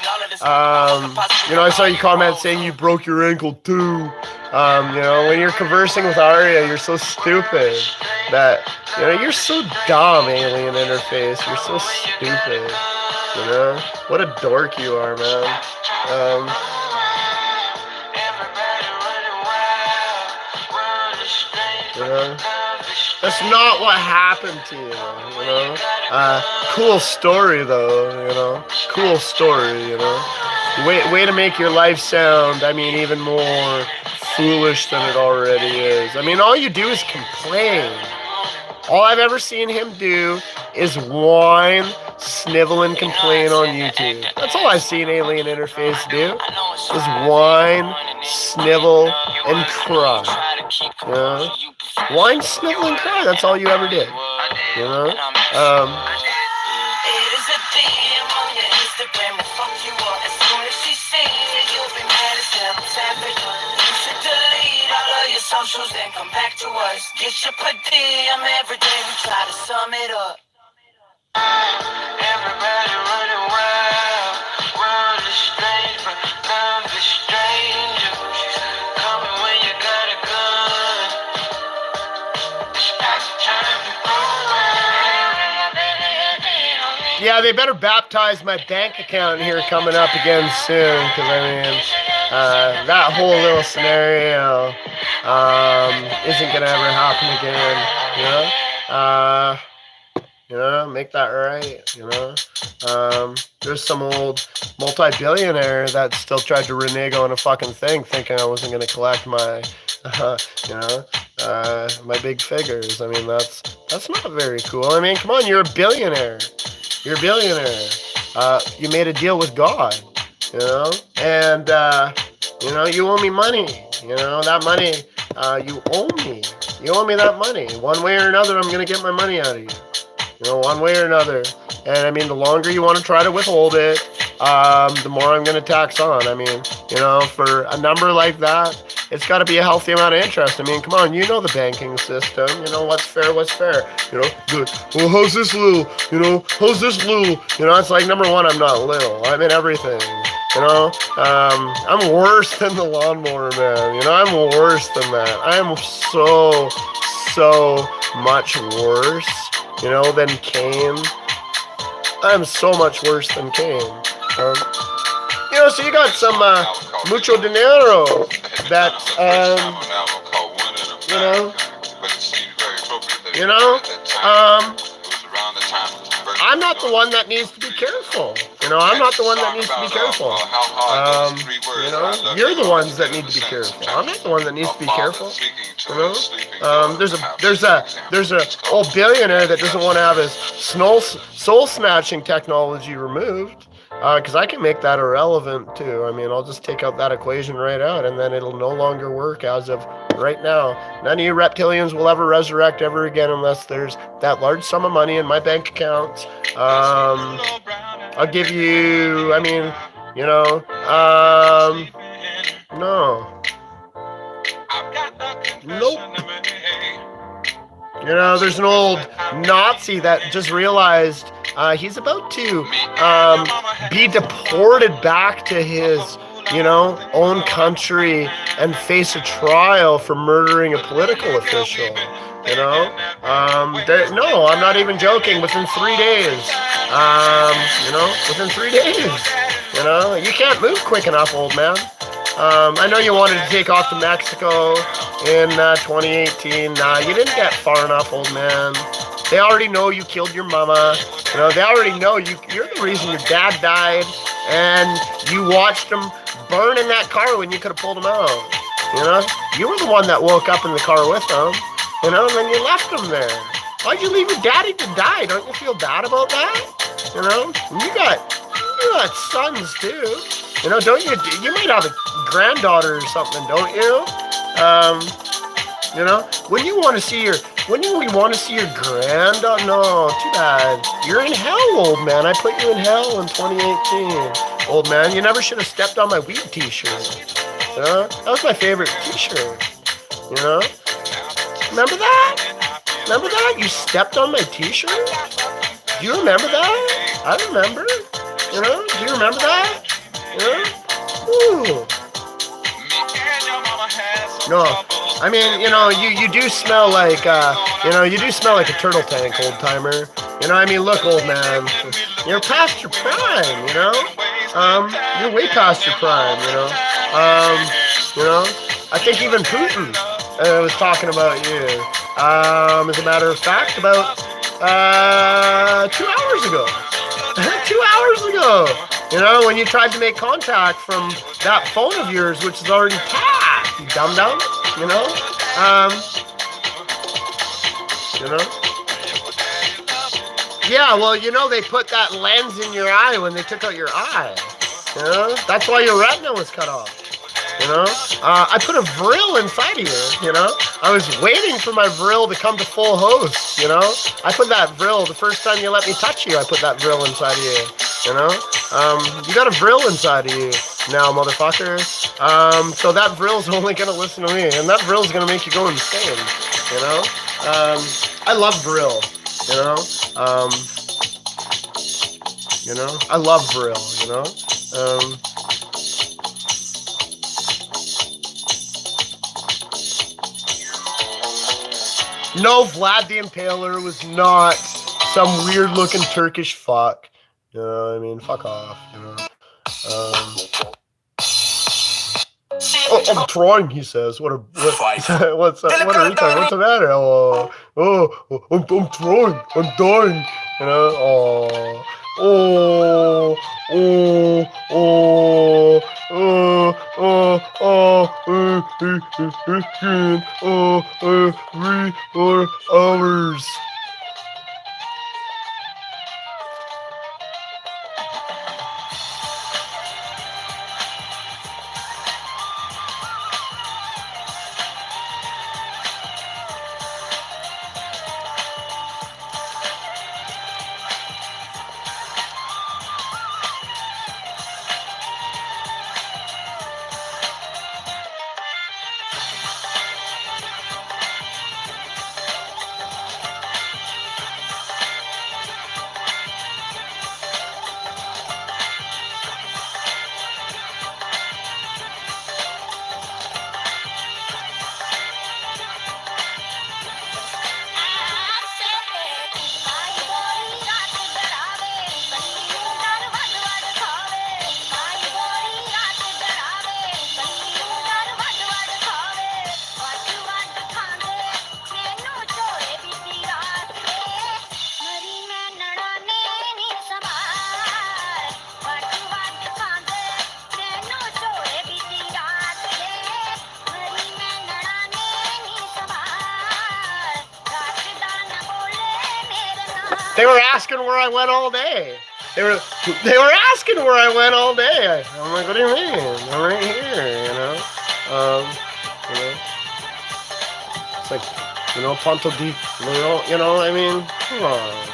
You know, I saw you comment saying you broke your ankle too. You know, when you're conversing with Arya, you're so stupid that, you know, you're so dumb, alien interface. You're so stupid. You know, what a dork you are, man. You know, that's not what happened to you. You know, cool story though. You know, cool story. You know, way to make your life sound, I mean, even more foolish than it already is. I mean, all you do is complain. All I've ever seen him do is whine, snivel, and complain on YouTube. That's all I've seen Alien Interface do, is whine, snivel, and cry. You know? Whine, snivel, and cry. That's all you ever did. You know? Socials, then come back to us. Get your per diem every day. We try to sum it up. Everybody running wild. World is strange, but love is stranger. She's coming when you got a gun. Stop trying to go around. Yeah, they better baptize my bank account here coming up again soon, because I mean, that whole little scenario isn't gonna ever happen again, you know, make that right, you know. There's some old multi-billionaire that still tried to renege on a fucking thing, thinking I wasn't gonna collect my, my big figures. I mean, that's not very cool. I mean, come on, you're a billionaire. You're a billionaire. You made a deal with God, you know, and you know, you owe me money. You know, that money, you owe me. You owe me that money. One way or another, I'm gonna get my money out of you. You know, one way or another. And I mean, the longer you want to try to withhold it, the more I'm going to tax on. I mean, you know, for a number like that, it's got to be a healthy amount of interest. I mean, come on, you know the banking system. You know, what's fair, what's fair. You know, good. Well, how's this little? You know, how's this little? You know, it's like, number one, I'm not little. I'm in everything. You know, I'm worse than the lawnmower man. You know, I'm worse than that. I am so much worse, you know, than Cain. I'm so much worse than Cain. You know, so you got some mucho dinero that, I'm not the one that needs to be careful. You know, I'm not the one that needs to be careful. You know, you're the ones that need to be careful. I'm not the one that needs to be careful. You know, there's a old billionaire that doesn't want to have his soul snatching technology removed. Because I can make that irrelevant too. I mean, I'll just take out that equation right out, and then it'll no longer work as of right now. None of you reptilians will ever resurrect ever again unless there's that large sum of money in my bank account. I'll give you, I mean, you know, no. Nope. You know, there's an old Nazi that just realized he's about to be deported back to his, you know, own country and face a trial for murdering a political official. You know, no, I'm not even joking. Within 3 days, you know, within 3 days, you know, you can't move quick enough, old man. I know you wanted to take off to Mexico in 2018. Nah, you didn't get far enough, old man. They already know you killed your mama. You know, they already know you're the reason your dad died, and you watched him burn in that car when you could have pulled him out. You know, you were the one that woke up in the car with him. You know, and then you left him there. Why'd you leave your daddy to die? Don't you feel bad about that? You know, you got sons too. You know, don't you? You might have a granddaughter or something, don't you? You know, when you want to see your granddaughter? No, too bad. You're in hell, old man. I put you in hell in 2018, old man. You never should have stepped on my weed T-shirt. You know, that was my favorite T-shirt. You know, remember that? Remember that? You stepped on my T-shirt. Do you remember that? I remember. You know, do you remember that? Ooh. No, I mean, you know, you do smell like, you know, you do smell like a turtle tank, old timer. You know, I mean, look, old man, you're past your prime, you know? You're way past your prime, you know? You know, I think even Putin was talking about you. As a matter of fact, about 2 hours ago. 2 hours ago. You know, when you tried to make contact from that phone of yours, which is already tapped, you dum-dum, you know? You know? Yeah, well, you know, they put that lens in your eye when they took out your eye. You know? That's why your retina was cut off. You know? I put a Vril inside of you, you know? I was waiting for my Vril to come to full host, you know? I put that Vril, the first time you let me touch you, I put that Vril inside of you, you know? You got a Vril inside of you now, motherfucker. So that Vril's only gonna listen to me, and that Vril's gonna make you go insane, you know? I love Vril, you know? You know? I love Vril, you know? No, Vlad the Impaler was not some weird-looking Turkish fuck. You know what I mean? Fuck off, you know? Oh, I'm trying, he says. What's up? What are you talking? What's the matter? I'm trying. I'm dying. You know? Hours. They were asking where I went all day. They were asking where I went all day. I'm like, what do you mean? I'm right here, you know. You know. It's like, you know, Ponto di, you know. I mean, come on.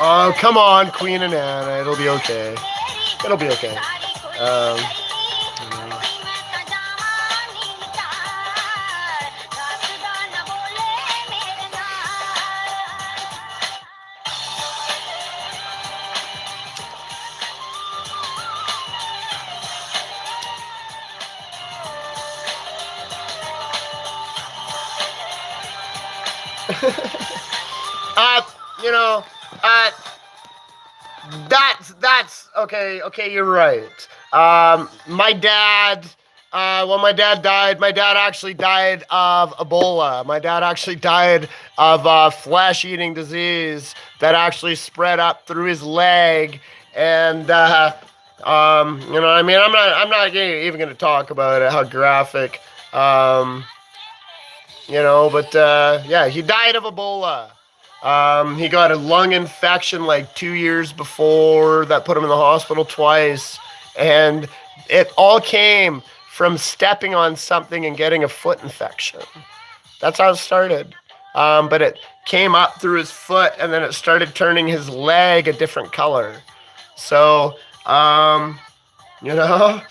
Oh, come on, Queen and Anna. It'll be okay. It'll be okay. You know. You know, that's okay. Okay, you're right. My dad, when my dad died, my dad actually died of Ebola. My dad actually died of flesh-eating disease that actually spread up through his leg, and you know, I mean, I'm not even gonna talk about it, how graphic, you know, but yeah, he died of Ebola. He got a lung infection like 2 years before that put him in the hospital twice. And it all came from stepping on something and getting a foot infection. That's how it started. But it came up through his foot and then it started turning his leg a different color. So, you know,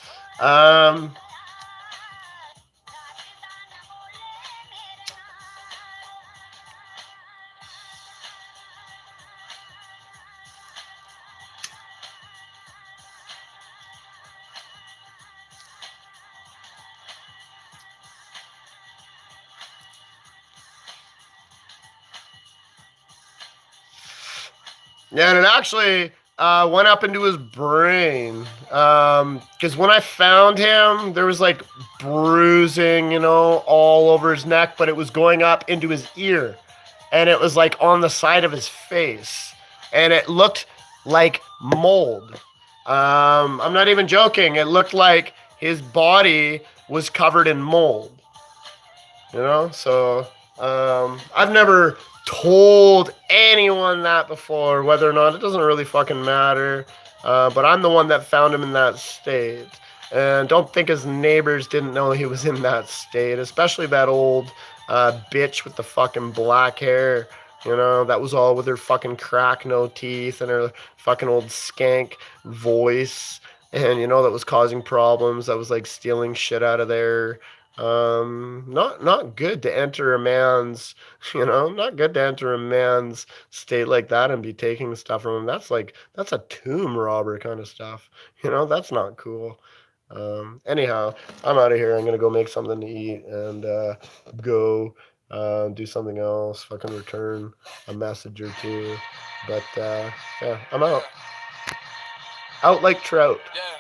yeah, and it actually went up into his brain. Because when I found him, there was like bruising, you know, all over his neck, but it was going up into his ear. And it was like on the side of his face. And it looked like mold. I'm not even joking. It looked like his body was covered in mold. You know, so I've never told anyone that before, whether or not, it doesn't really fucking matter. But I'm the one that found him in that state. And don't think his neighbors didn't know he was in that state, especially that old bitch with the fucking black hair. You know, that was all with her fucking crack no teeth and her fucking old skank voice. And, you know, that was causing problems. That was like stealing shit out of there. Not good to enter a man's, you know, not good to enter a man's state like that and be taking stuff from him. That's a tomb robber kind of stuff. You know, that's not cool. Anyhow, I'm out of here. I'm gonna go make something to eat and go do something else. Fucking return a message or two. But yeah, I'm out. Out like trout.